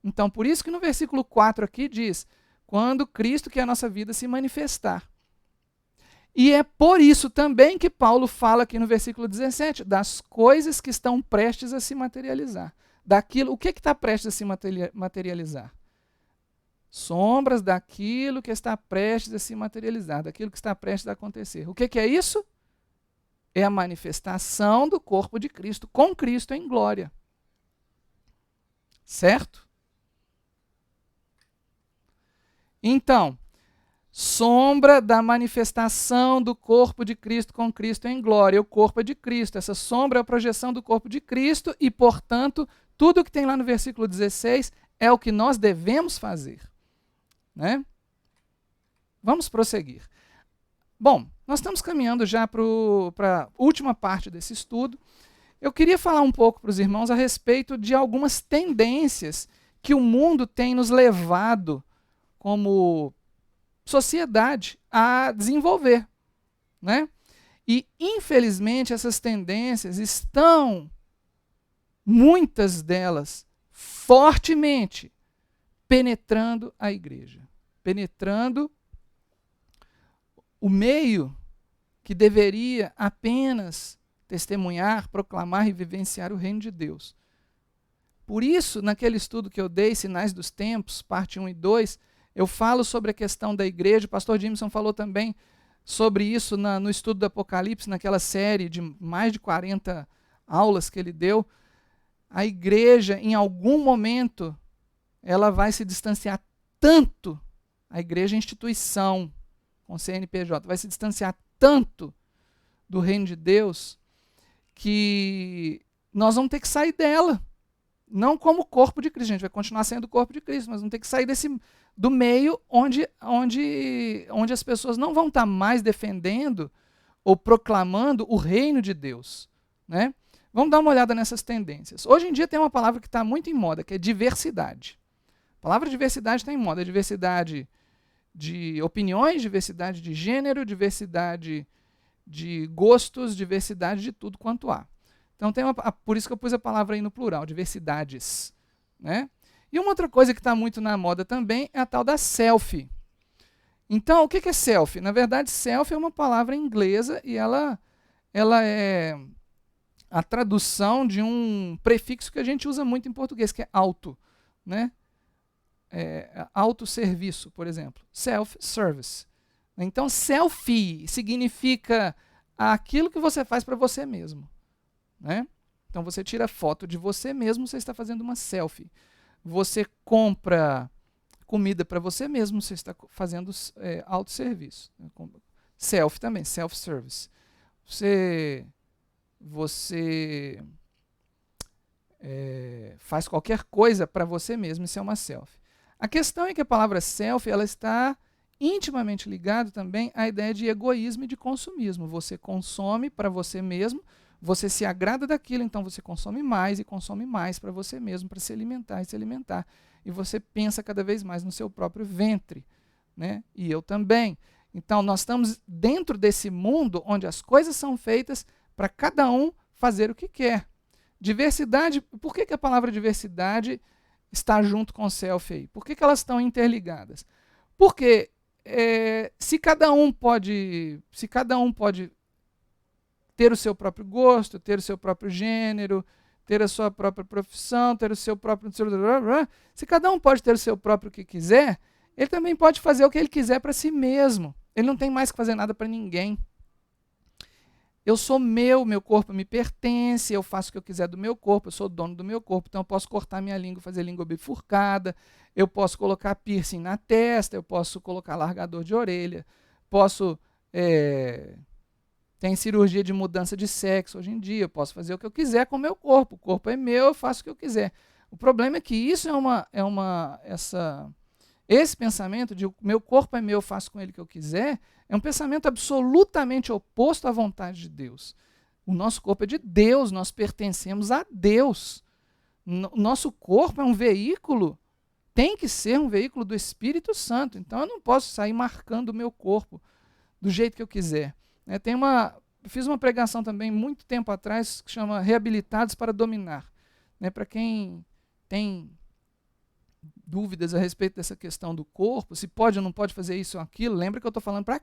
Então, por isso que no versículo 4 aqui diz, quando Cristo, que é a nossa vida, se manifestar. E é por isso também que Paulo fala aqui no versículo 17, das coisas que estão prestes a se materializar. O que está prestes a se materializar? Sombras daquilo que está prestes a se materializar, daquilo que está prestes a acontecer. O que é isso? É a manifestação do corpo de Cristo, com Cristo em glória. Certo? Então, sombra da manifestação do corpo de Cristo com Cristo em glória. O corpo é de Cristo. Essa sombra é a projeção do corpo de Cristo e, portanto, tudo o que tem lá no versículo 16 é o que nós devemos fazer. Né? Vamos prosseguir. Bom, nós estamos caminhando já para a última parte desse estudo. Eu queria falar um pouco para os irmãos a respeito de algumas tendências que o mundo tem nos levado como sociedade a desenvolver. Né? E, infelizmente, essas tendências estão, muitas delas, fortemente penetrando a igreja. Penetrando o meio que deveria apenas testemunhar, proclamar e vivenciar o reino de Deus. Por isso, naquele estudo que eu dei, Sinais dos Tempos, parte 1 e 2, eu falo sobre a questão da igreja. O pastor Jimson falou também sobre isso no estudo do Apocalipse, naquela série de mais de 40 aulas que ele deu. A igreja, em algum momento, ela vai se distanciar tanto, a igreja é instituição, com CNPJ, vai se distanciar tanto do reino de Deus, que nós vamos ter que sair dela. Não como corpo de Cristo, a gente vai continuar sendo o corpo de Cristo, mas vamos ter que sair do meio onde as pessoas não vão estar mais defendendo ou proclamando o reino de Deus. Né? Vamos dar uma olhada nessas tendências. Hoje em dia tem uma palavra que está muito em moda, que é diversidade. A palavra diversidade está em moda, diversidade de opiniões, diversidade de gênero, diversidade de gostos, diversidade de tudo quanto há. Então, por isso que eu pus a palavra aí no plural, diversidades. Né? E uma outra coisa que está muito na moda também é a tal da selfie. Então, o que é selfie? Na verdade, selfie é uma palavra inglesa e ela é a tradução de um prefixo que a gente usa muito em português, que é auto. Né? Autosserviço, por exemplo. Self-service. Então, selfie significa aquilo que você faz para você mesmo. Né? Então, você tira foto de você mesmo, você está fazendo uma selfie. Você compra comida para você mesmo, você está fazendo autosserviço. Self também, self-service. Você faz qualquer coisa para você mesmo, isso é uma selfie. A questão é que a palavra selfie ela está intimamente ligada também à ideia de egoísmo e de consumismo. Você consome para você mesmo, você se agrada daquilo, então você consome mais e consome mais para você mesmo, para se alimentar e se alimentar. E você pensa cada vez mais no seu próprio ventre. Né? E eu também. Então nós estamos dentro desse mundo onde as coisas são feitas para cada um fazer o que quer. Diversidade, por que a palavra diversidade está junto com selfie aí? Por que elas estão interligadas? Porque se cada um pode ter o seu próprio gosto, ter o seu próprio gênero, ter a sua própria profissão, ter o seu próprio... Se cada um pode ter o seu próprio que quiser, ele também pode fazer o que ele quiser para si mesmo. Ele não tem mais que fazer nada para ninguém. Eu sou meu corpo me pertence, eu faço o que eu quiser do meu corpo, eu sou dono do meu corpo, então eu posso cortar minha língua, fazer língua bifurcada, eu posso colocar piercing na testa, eu posso colocar largador de orelha, posso... Tem cirurgia de mudança de sexo hoje em dia, eu posso fazer o que eu quiser com o meu corpo. O corpo é meu, eu faço o que eu quiser. O problema é que isso esse pensamento de o meu corpo é meu, eu faço com ele o que eu quiser, é um pensamento absolutamente oposto à vontade de Deus. O nosso corpo é de Deus, nós pertencemos a Deus. O nosso corpo é um veículo, tem que ser um veículo do Espírito Santo. Então eu não posso sair marcando o meu corpo do jeito que eu quiser. Fiz uma pregação também muito tempo atrás que chama Reabilitados para Dominar. Para quem tem dúvidas a respeito dessa questão do corpo, se pode ou não pode fazer isso ou aquilo, lembra que eu estou falando para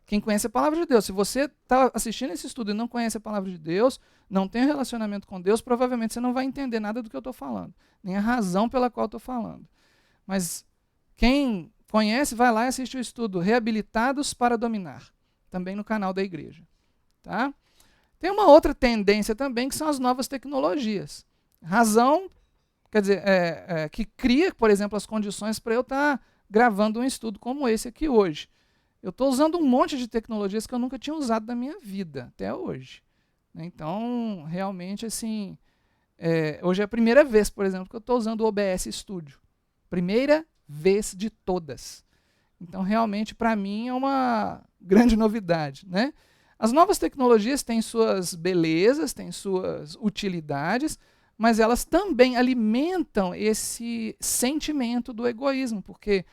quem conhece a palavra de Deus. Se você está assistindo esse estudo e não conhece a palavra de Deus, não tem relacionamento com Deus, provavelmente você não vai entender nada do que eu estou falando, nem a razão pela qual estou falando. Mas quem conhece, vai lá e assiste o estudo Reabilitados para Dominar, também no canal da igreja. Tá? Tem uma outra tendência também, que são as novas tecnologias. Razão, quer dizer, que cria, por exemplo, as condições para eu estar gravando um estudo como esse aqui hoje. Eu estou usando um monte de tecnologias que eu nunca tinha usado na minha vida, até hoje. Então, realmente, assim, hoje é a primeira vez, por exemplo, que eu estou usando o OBS Studio. Primeira vez de todas. Então, realmente, para mim, é uma grande novidade, né? As novas tecnologias têm suas belezas, têm suas utilidades, mas elas também alimentam esse sentimento do egoísmo, porque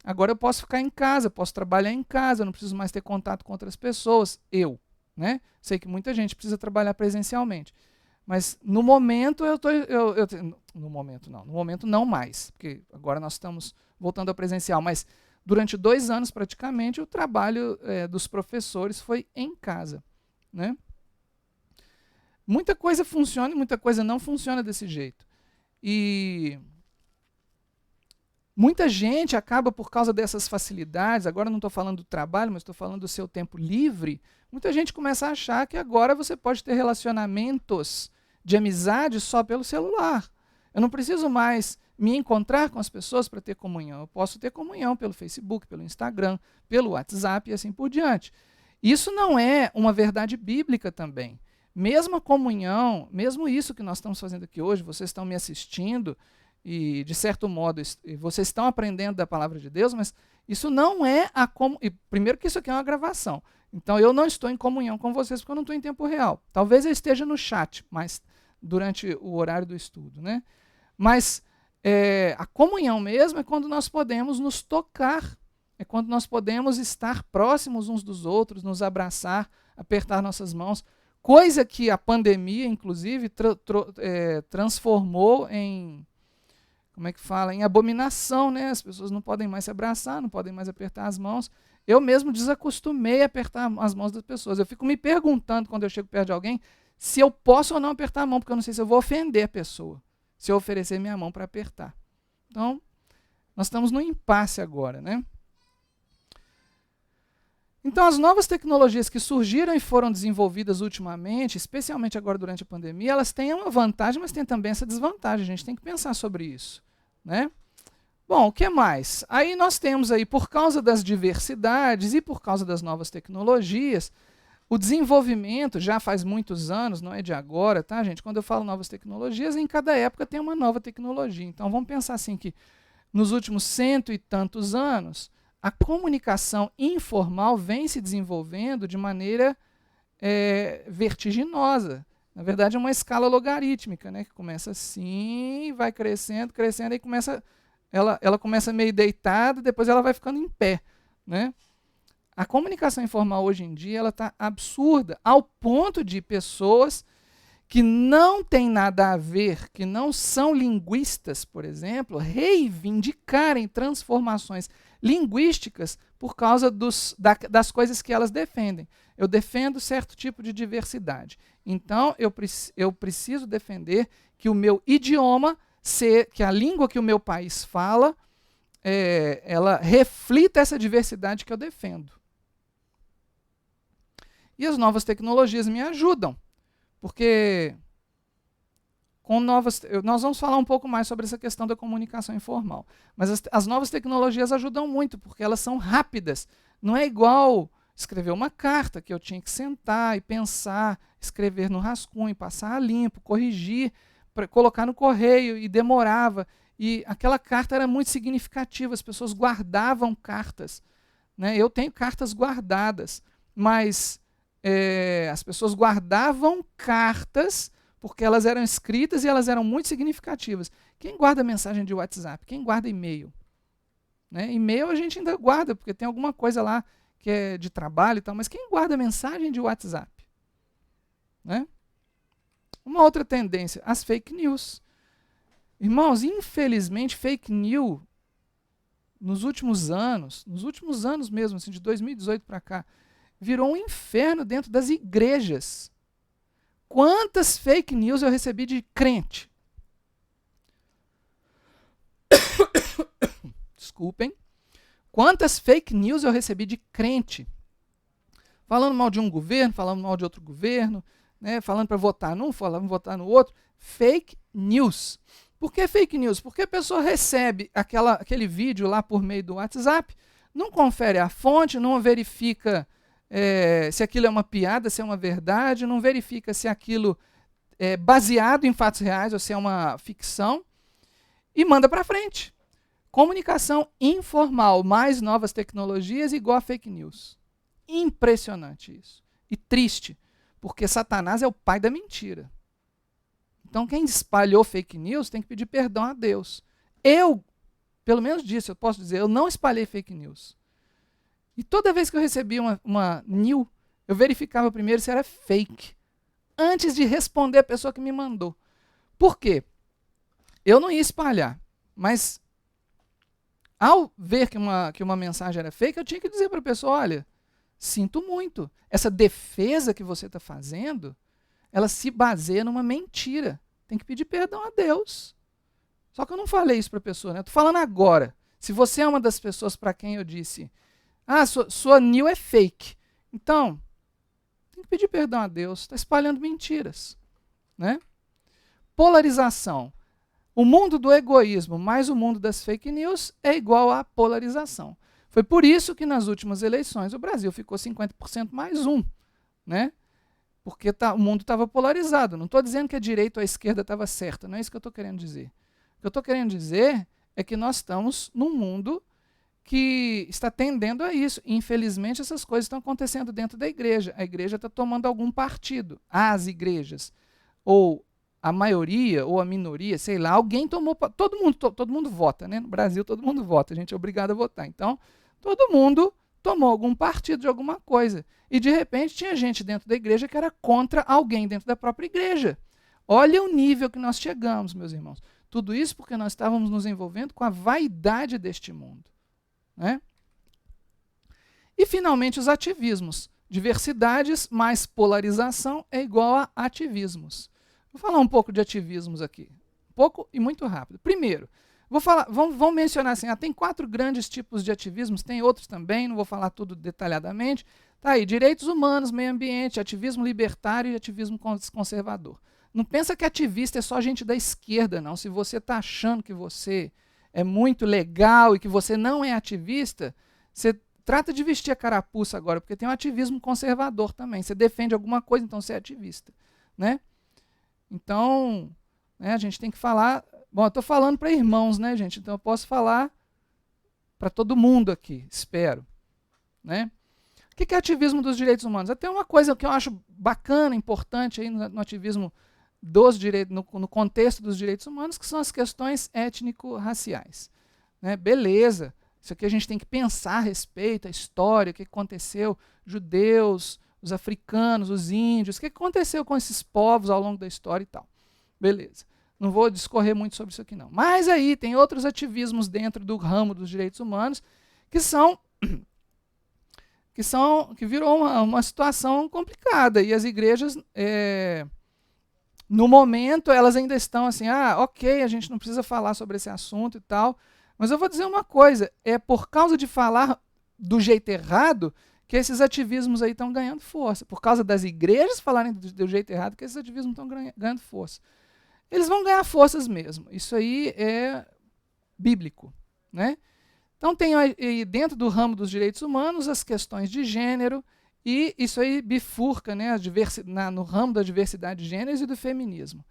agora eu posso ficar em casa, posso trabalhar em casa, eu não preciso mais ter contato com outras pessoas, né? Sei que muita gente precisa trabalhar presencialmente, mas no momento no momento não mais, porque agora nós estamos voltando ao presencial, mas durante 2 anos, praticamente, o trabalho dos professores foi em casa. Né? Muita coisa funciona e muita coisa não funciona desse jeito. E muita gente acaba, por causa dessas facilidades, agora não estou falando do trabalho, mas estou falando do seu tempo livre, muita gente começa a achar que agora você pode ter relacionamentos de amizade só pelo celular. Eu não preciso mais me encontrar com as pessoas para ter comunhão. Eu posso ter comunhão pelo Facebook, pelo Instagram, pelo WhatsApp e assim por diante. Isso não é uma verdade bíblica também. Mesmo a comunhão, mesmo isso que nós estamos fazendo aqui hoje, vocês estão me assistindo e, de certo modo, vocês estão aprendendo da palavra de Deus, mas isso não é a comunhão. Primeiro que isso aqui é uma gravação. Então eu não estou em comunhão com vocês porque eu não estou em tempo real. Talvez eu esteja no chat, mas durante o horário do estudo, né? Mas a comunhão mesmo é quando nós podemos nos tocar, é quando nós podemos estar próximos uns dos outros, nos abraçar, apertar nossas mãos, coisa que a pandemia, inclusive, transformou em, em abominação, né? As pessoas não podem mais se abraçar, não podem mais apertar as mãos. Eu mesmo desacostumei a apertar as mãos das pessoas. Eu fico me perguntando, quando eu chego perto de alguém, se eu posso ou não apertar a mão, porque eu não sei se eu vou ofender a pessoa, se eu oferecer minha mão para apertar. Então, nós estamos no impasse agora, né? Então, as novas tecnologias que surgiram e foram desenvolvidas ultimamente, especialmente agora durante a pandemia, elas têm uma vantagem, mas têm também essa desvantagem. A gente tem que pensar sobre isso, né? Bom, o que mais? Aí nós temos aí, por causa das diversidades e por causa das novas tecnologias, o desenvolvimento já faz muitos anos, não é de agora, tá, gente? Quando eu falo novas tecnologias, em cada época tem uma nova tecnologia. Então, vamos pensar assim que nos últimos 100 e tantos anos, a comunicação informal vem se desenvolvendo de maneira vertiginosa. Na verdade, é uma escala logarítmica, né? Que começa assim, vai crescendo, crescendo, e ela começa meio deitada, depois ela vai ficando em pé, né? A comunicação informal hoje em dia ela está absurda, ao ponto de pessoas que não têm nada a ver, que não são linguistas, por exemplo, reivindicarem transformações linguísticas por causa das coisas que elas defendem. Eu defendo certo tipo de diversidade. Então, eu preciso defender que o meu idioma, que a língua que o meu país fala, ela reflita essa diversidade que eu defendo. E as novas tecnologias me ajudam, porque nós vamos falar um pouco mais sobre essa questão da comunicação informal. Mas as novas tecnologias ajudam muito, porque elas são rápidas. Não é igual escrever uma carta, que eu tinha que sentar e pensar, escrever no rascunho, passar a limpo, corrigir, colocar no correio, e demorava. E aquela carta era muito significativa, as pessoas guardavam cartas. Né? Eu tenho cartas guardadas, mas as pessoas guardavam cartas porque elas eram escritas e elas eram muito significativas. Quem guarda mensagem de WhatsApp? Quem guarda e-mail? Né? E-mail a gente ainda guarda, porque tem alguma coisa lá que é de trabalho e tal, mas quem guarda mensagem de WhatsApp? Né? Uma outra tendência, as fake news. Irmãos, infelizmente, fake news, nos últimos anos mesmo, assim, de 2018 para cá, virou um inferno dentro das igrejas. Quantas fake news eu recebi de crente? Desculpem. Quantas fake news eu recebi de crente? Falando mal de um governo, falando mal de outro governo, né, falando para votar num, falando para votar no outro. Fake news. Por que fake news? Porque a pessoa recebe aquele vídeo lá por meio do WhatsApp, não confere a fonte, não verifica se aquilo é uma piada, se é uma verdade, não verifica se aquilo é baseado em fatos reais ou se é uma ficção, e manda para frente. Comunicação informal, mais novas tecnologias, igual a fake news. Impressionante isso. E triste, porque Satanás é o pai da mentira. Então quem espalhou fake news tem que pedir perdão a Deus. Eu, pelo menos disso, eu posso dizer, eu não espalhei fake news. E toda vez que eu recebia uma new, eu verificava primeiro se era fake, antes de responder a pessoa que me mandou. Por quê? Eu não ia espalhar, mas ao ver que uma mensagem era fake, eu tinha que dizer para a pessoa, olha, sinto muito, essa defesa que você está fazendo, ela se baseia numa mentira. Tem que pedir perdão a Deus. Só que eu não falei isso para a pessoa, né? Estou falando agora. Se você é uma das pessoas para quem eu disse, sua new é fake. Então, tem que pedir perdão a Deus. Está espalhando mentiras. Né? Polarização. O mundo do egoísmo mais o mundo das fake news é igual à polarização. Foi por isso que nas últimas eleições o Brasil ficou 50% mais um. Né? Porque o mundo estava polarizado. Não estou dizendo que a direita ou a esquerda estava certa. Não é isso que eu estou querendo dizer. O que eu estou querendo dizer é que nós estamos num mundo que está tendendo a isso. Infelizmente, essas coisas estão acontecendo dentro da igreja. A igreja está tomando algum partido. As igrejas. Ou a maioria, ou a minoria, sei lá, alguém tomou... Todo mundo vota, né? No Brasil, todo mundo vota. A gente é obrigado a votar. Então, todo mundo tomou algum partido de alguma coisa. E, de repente, tinha gente dentro da igreja que era contra alguém dentro da própria igreja. Olha o nível que nós chegamos, meus irmãos. Tudo isso porque nós estávamos nos envolvendo com a vaidade deste mundo. Né? E, finalmente, os ativismos. Diversidades mais polarização é igual a ativismos. Vou falar um pouco de ativismos aqui. Um pouco e muito rápido. Primeiro, vamos mencionar assim, tem 4 grandes tipos de ativismos, tem outros também, não vou falar tudo detalhadamente. Tá aí, direitos humanos, meio ambiente, ativismo libertário e ativismo conservador. Não pensa que ativista é só gente da esquerda, não. Se você está achando que você é muito legal e que você não é ativista, você trata de vestir a carapuça agora, porque tem um ativismo conservador também. Você defende alguma coisa, então você é ativista. Né? Então, né, a gente tem que falar... Bom, eu estou falando para irmãos, né, gente? Então eu posso falar para todo mundo aqui, espero. Né? O que é ativismo dos direitos humanos? Até uma coisa que eu acho bacana, importante aí no ativismo dos direitos, no contexto dos direitos humanos, que são as questões étnico-raciais. Né? Beleza, isso aqui a gente tem que pensar a respeito, a história, o que aconteceu, judeus, os africanos, os índios, o que aconteceu com esses povos ao longo da história e tal. Beleza. Não vou discorrer muito sobre isso aqui não. Mas aí tem outros ativismos dentro do ramo dos direitos humanos que virou uma situação complicada. E as igrejas, no momento, elas ainda estão assim, ok, a gente não precisa falar sobre esse assunto e tal. Mas eu vou dizer uma coisa, é por causa de falar do jeito errado que esses ativismos aí estão ganhando força. Por causa das igrejas falarem do jeito errado que esses ativismos estão ganhando força. Eles vão ganhar forças mesmo. Isso aí é bíblico, né? Então tem aí dentro do ramo dos direitos humanos as questões de gênero, e isso aí bifurca, né, no ramo da diversidade de gêneros e do feminismo.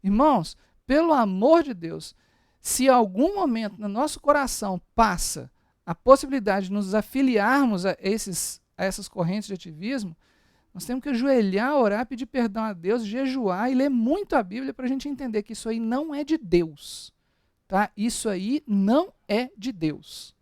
Irmãos, pelo amor de Deus, se algum momento no nosso coração passa a possibilidade de nos afiliarmos a essas correntes de ativismo, nós temos que ajoelhar, orar, pedir perdão a Deus, jejuar e ler muito a Bíblia para a gente entender que isso aí não é de Deus. Tá? Isso aí não é de Deus.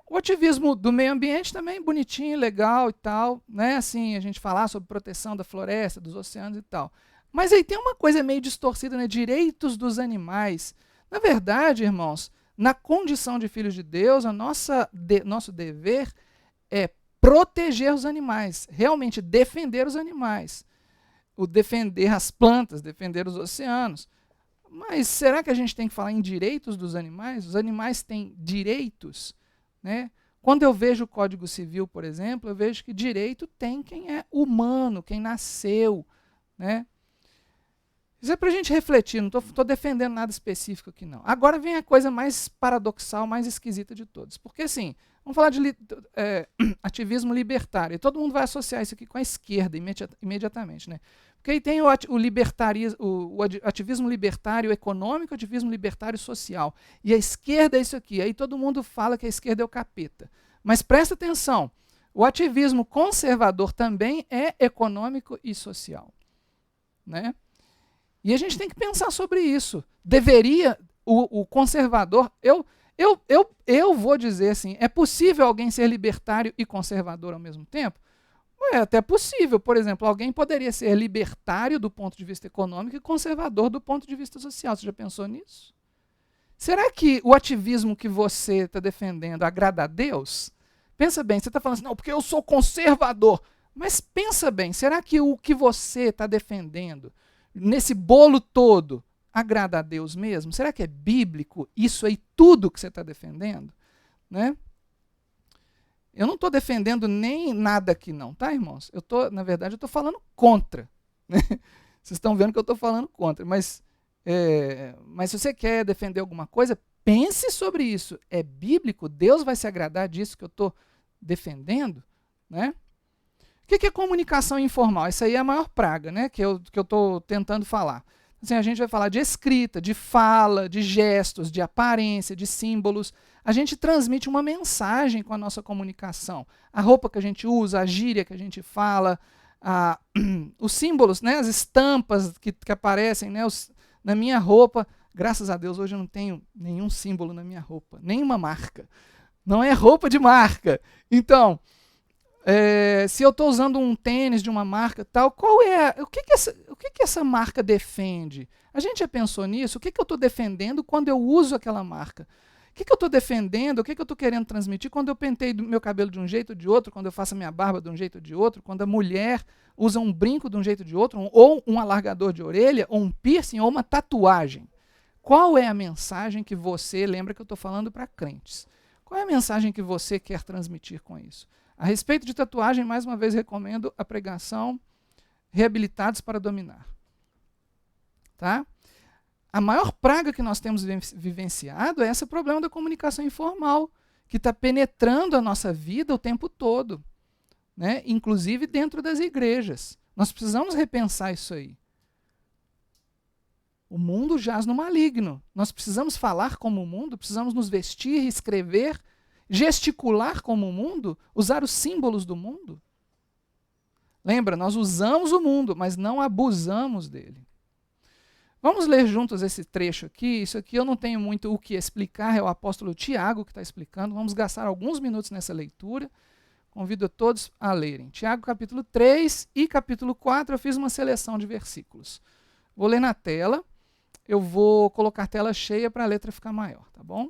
O ativismo do meio ambiente também bonitinho, legal e tal, né? Assim, a gente falar sobre proteção da floresta, dos oceanos e tal. Mas aí tem uma coisa meio distorcida, né? Direitos dos animais. Na verdade, irmãos, na condição de filhos de Deus, nosso dever é proteger os animais, realmente defender os animais, defender as plantas, defender os oceanos. Mas será que a gente tem que falar em direitos dos animais? Os animais têm direitos, né? Quando eu vejo o Código Civil, por exemplo, eu vejo que direito tem quem é humano, quem nasceu, né? Isso é para a gente refletir, não estou defendendo nada específico aqui, não. Agora vem a coisa mais paradoxal, mais esquisita de todas. Porque, assim, vamos falar de ativismo libertário. E todo mundo vai associar isso aqui com a esquerda imediatamente, né? Porque aí tem o ativismo libertário econômico, o ativismo libertário social. E a esquerda é isso aqui. Aí todo mundo fala que a esquerda é o capeta. Mas presta atenção, o ativismo conservador também é econômico e social, né? E a gente tem que pensar sobre isso. Deveria o conservador... Eu vou dizer assim, é possível alguém ser libertário e conservador ao mesmo tempo? É até possível. Por exemplo, alguém poderia ser libertário do ponto de vista econômico e conservador do ponto de vista social. Você já pensou nisso? Será que o ativismo que você está defendendo agrada a Deus? Pensa bem, você está falando assim, não, porque eu sou conservador. Mas pensa bem, será que o que você está defendendo nesse bolo todo agrada a Deus mesmo? Será que é bíblico isso aí, tudo que você está defendendo? Né? Eu não estou defendendo nem nada aqui não, tá, irmãos? Na verdade, eu estou falando contra. Né? Vocês estão vendo que eu estou falando contra. Mas se você quer defender alguma coisa, pense sobre isso. É bíblico? Deus vai se agradar disso que eu estou defendendo? Né? O que é comunicação informal? Essa aí é a maior praga, né, que eu estou tentando falar. Assim, a gente vai falar de escrita, de fala, de gestos, de aparência, de símbolos. A gente transmite uma mensagem com a nossa comunicação. A roupa que a gente usa, a gíria que a gente fala, os símbolos, né, as estampas que aparecem, né, na minha roupa. Graças a Deus, hoje eu não tenho nenhum símbolo na minha roupa, nenhuma marca. Não é roupa de marca. Então, se eu estou usando um tênis de uma marca tal, o que essa marca defende? A gente já pensou nisso? O que eu estou defendendo quando eu uso aquela marca? O que eu estou defendendo? O que eu estou querendo transmitir quando eu pentei meu cabelo de um jeito ou de outro, quando eu faço a minha barba de um jeito ou de outro, quando a mulher usa um brinco de um jeito ou de outro, ou um alargador de orelha, ou um piercing, ou uma tatuagem? Qual é a mensagem que você, lembra que eu estou falando para crentes, qual é a mensagem que você quer transmitir com isso? A respeito de tatuagem, mais uma vez recomendo a pregação Reabilitados para Dominar. Tá? A maior praga que nós temos vivenciado é esse problema da comunicação informal, que está penetrando a nossa vida o tempo todo, né? Inclusive dentro das igrejas. Nós precisamos repensar isso aí. O mundo jaz no maligno. Nós precisamos falar como o mundo, precisamos nos vestir, escrever, gesticular como o mundo, usar os símbolos do mundo. Lembra, nós usamos o mundo, mas não abusamos dele. Vamos ler juntos esse trecho aqui. Isso aqui eu não tenho muito o que explicar, é o apóstolo Tiago que está explicando. Vamos gastar alguns minutos nessa leitura, Convido a todos a lerem. Tiago capítulo 3 e capítulo 4, eu fiz uma seleção de versículos. Vou ler na tela, eu vou colocar tela cheia para a letra ficar maior, tá bom?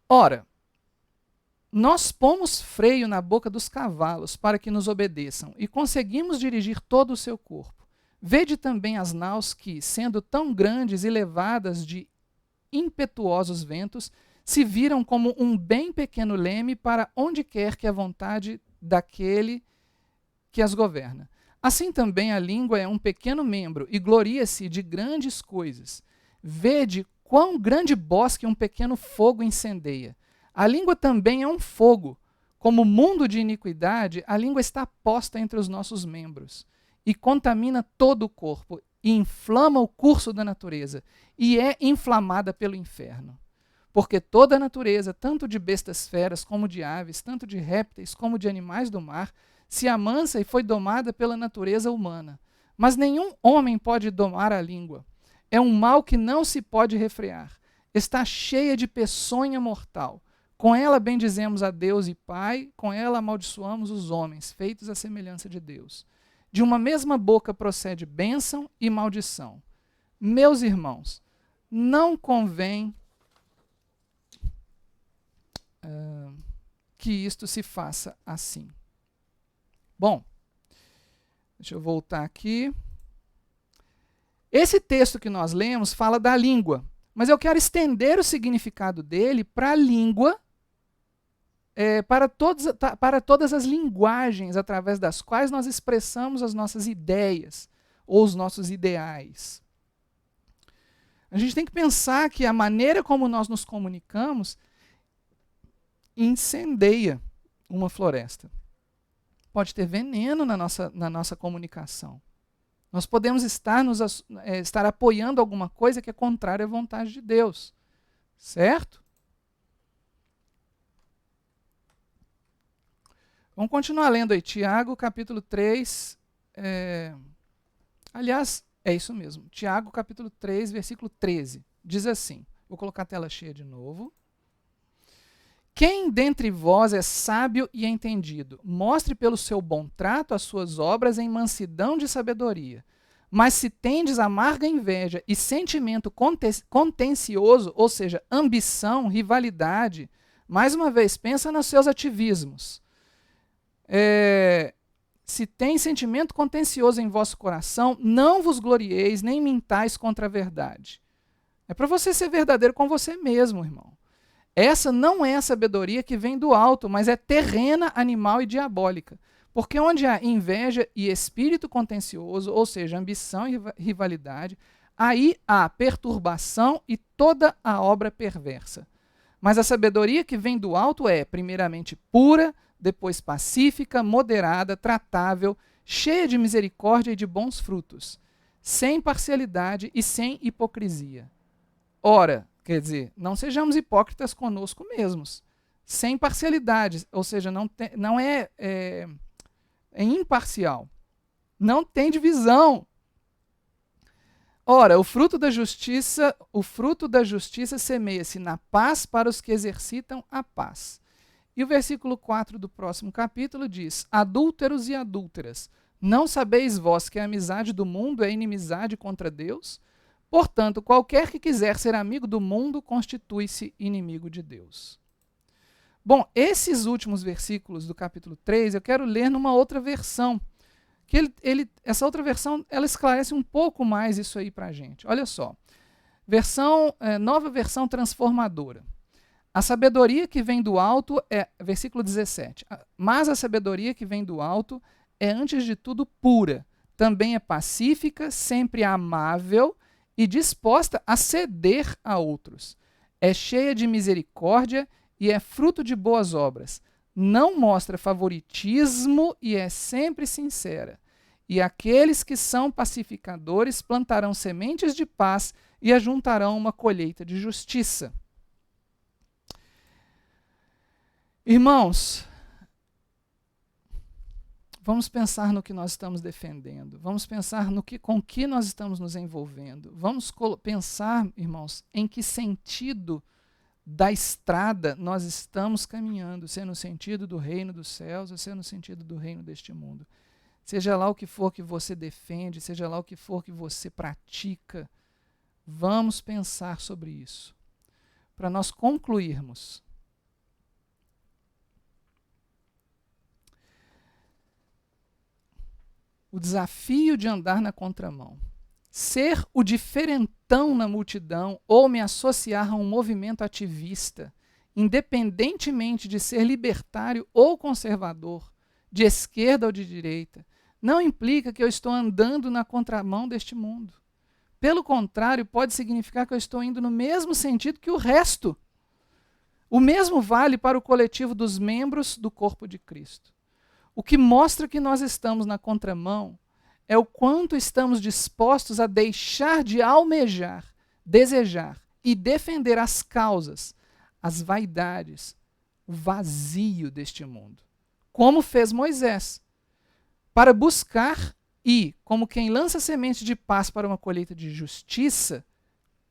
Ora, nós pomos freio na boca dos cavalos para que nos obedeçam e conseguimos dirigir todo o seu corpo. Vede também as naus que, sendo tão grandes e levadas de impetuosos ventos, se viram como um bem pequeno leme para onde quer que a vontade daquele que as governa. Assim também a língua é um pequeno membro e gloria-se de grandes coisas. Vede quão grande bosque um pequeno fogo incendeia. A língua também é um fogo. Como mundo de iniquidade, a língua está posta entre os nossos membros e contamina todo o corpo e inflama o curso da natureza e é inflamada pelo inferno. Porque toda a natureza, tanto de bestas feras como de aves, tanto de répteis como de animais do mar, se amansa e foi domada pela natureza humana. Mas nenhum homem pode domar a língua. É um mal que não se pode refrear. Está cheia de peçonha mortal. Com ela bendizemos a Deus e Pai, com ela amaldiçoamos os homens, feitos à semelhança de Deus. De uma mesma boca procede bênção e maldição. Meus irmãos, não convém que isto se faça assim. Bom, deixa eu voltar aqui. Esse texto que nós lemos fala da língua, mas eu quero estender o significado dele para a língua, para todas as linguagens através das quais nós expressamos as nossas ideias ou os nossos ideais. A gente tem que pensar que a maneira como nós nos comunicamos incendeia uma floresta. Pode ter veneno na nossa comunicação. Nós podemos estar apoiando alguma coisa que é contrária à vontade de Deus. Certo? Vamos continuar lendo aí. Tiago, capítulo 3. Aliás, é isso mesmo. Tiago, capítulo 3, versículo 13. Diz assim. Vou colocar a tela cheia de novo. Quem dentre vós é sábio e entendido, mostre pelo seu bom trato as suas obras em mansidão de sabedoria. Mas se tendes amarga inveja e sentimento contencioso, ou seja, ambição, rivalidade, mais uma vez, pensa nos seus ativismos. Se tem sentimento contencioso em vosso coração, não vos glorieis, nem mintais contra a verdade. É para você ser verdadeiro com você mesmo, irmão. Essa não é a sabedoria que vem do alto, mas é terrena, animal e diabólica. Porque onde há inveja e espírito contencioso, ou seja, ambição e rivalidade, aí há perturbação e toda a obra perversa. Mas a sabedoria que vem do alto é, primeiramente, pura, depois pacífica, moderada, tratável, cheia de misericórdia e de bons frutos, sem parcialidade e sem hipocrisia. Ora, quer dizer, não sejamos hipócritas conosco mesmos, sem parcialidade, ou seja, não é imparcial, não tem divisão. Ora, o fruto da justiça semeia-se na paz para os que exercitam a paz. E o versículo 4 do próximo capítulo diz: adúlteros e adúlteras, não sabeis vós que a amizade do mundo é inimizade contra Deus? Portanto, qualquer que quiser ser amigo do mundo constitui-se inimigo de Deus. Bom, esses últimos versículos do capítulo 3 eu quero ler numa outra versão. Essa outra versão ela esclarece um pouco mais isso aí para a gente. Olha só, nova versão transformadora. A sabedoria que vem do alto versículo 17. Mas a sabedoria que vem do alto é antes de tudo pura, também é pacífica, sempre amável e disposta a ceder a outros. É cheia de misericórdia e é fruto de boas obras. Não mostra favoritismo e é sempre sincera. E aqueles que são pacificadores plantarão sementes de paz e ajuntarão uma colheita de justiça. Irmãos, vamos pensar no que nós estamos defendendo. Vamos pensar com que nós estamos nos envolvendo. Vamos pensar, irmãos, em que sentido da estrada nós estamos caminhando, se é no sentido do reino dos céus ou se é no sentido do reino deste mundo. Seja lá o que for que você defende, seja lá o que for que você pratica, vamos pensar sobre isso. Para nós concluirmos. O desafio de andar na contramão. Ser o diferentão na multidão ou me associar a um movimento ativista, independentemente de ser libertário ou conservador, de esquerda ou de direita, não implica que eu estou andando na contramão deste mundo. Pelo contrário, pode significar que eu estou indo no mesmo sentido que o resto. O mesmo vale para o coletivo dos membros do corpo de Cristo. O que mostra que nós estamos na contramão é o quanto estamos dispostos a deixar de almejar, desejar e defender as causas, as vaidades, o vazio deste mundo. Como fez Moisés, para buscar e, como quem lança semente de paz para uma colheita de justiça,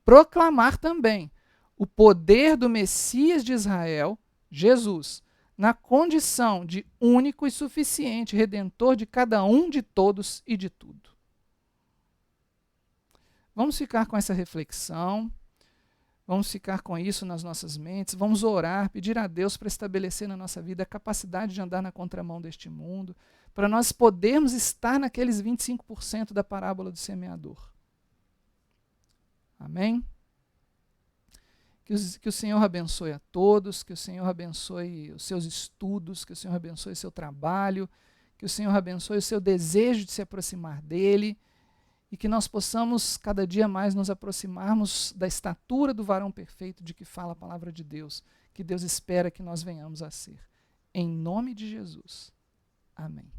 proclamar também o poder do Messias de Israel, Jesus, na condição de único e suficiente Redentor de cada um, de todos e de tudo. Vamos ficar com essa reflexão, vamos ficar com isso nas nossas mentes, vamos orar, pedir a Deus para estabelecer na nossa vida a capacidade de andar na contramão deste mundo, para nós podermos estar naqueles 25% da parábola do semeador. Amém? Que o Senhor abençoe a todos, que o Senhor abençoe os seus estudos, que o Senhor abençoe o seu trabalho, que o Senhor abençoe o seu desejo de se aproximar dEle e que nós possamos cada dia mais nos aproximarmos da estatura do varão perfeito de que fala a palavra de Deus, que Deus espera que nós venhamos a ser. Em nome de Jesus. Amém.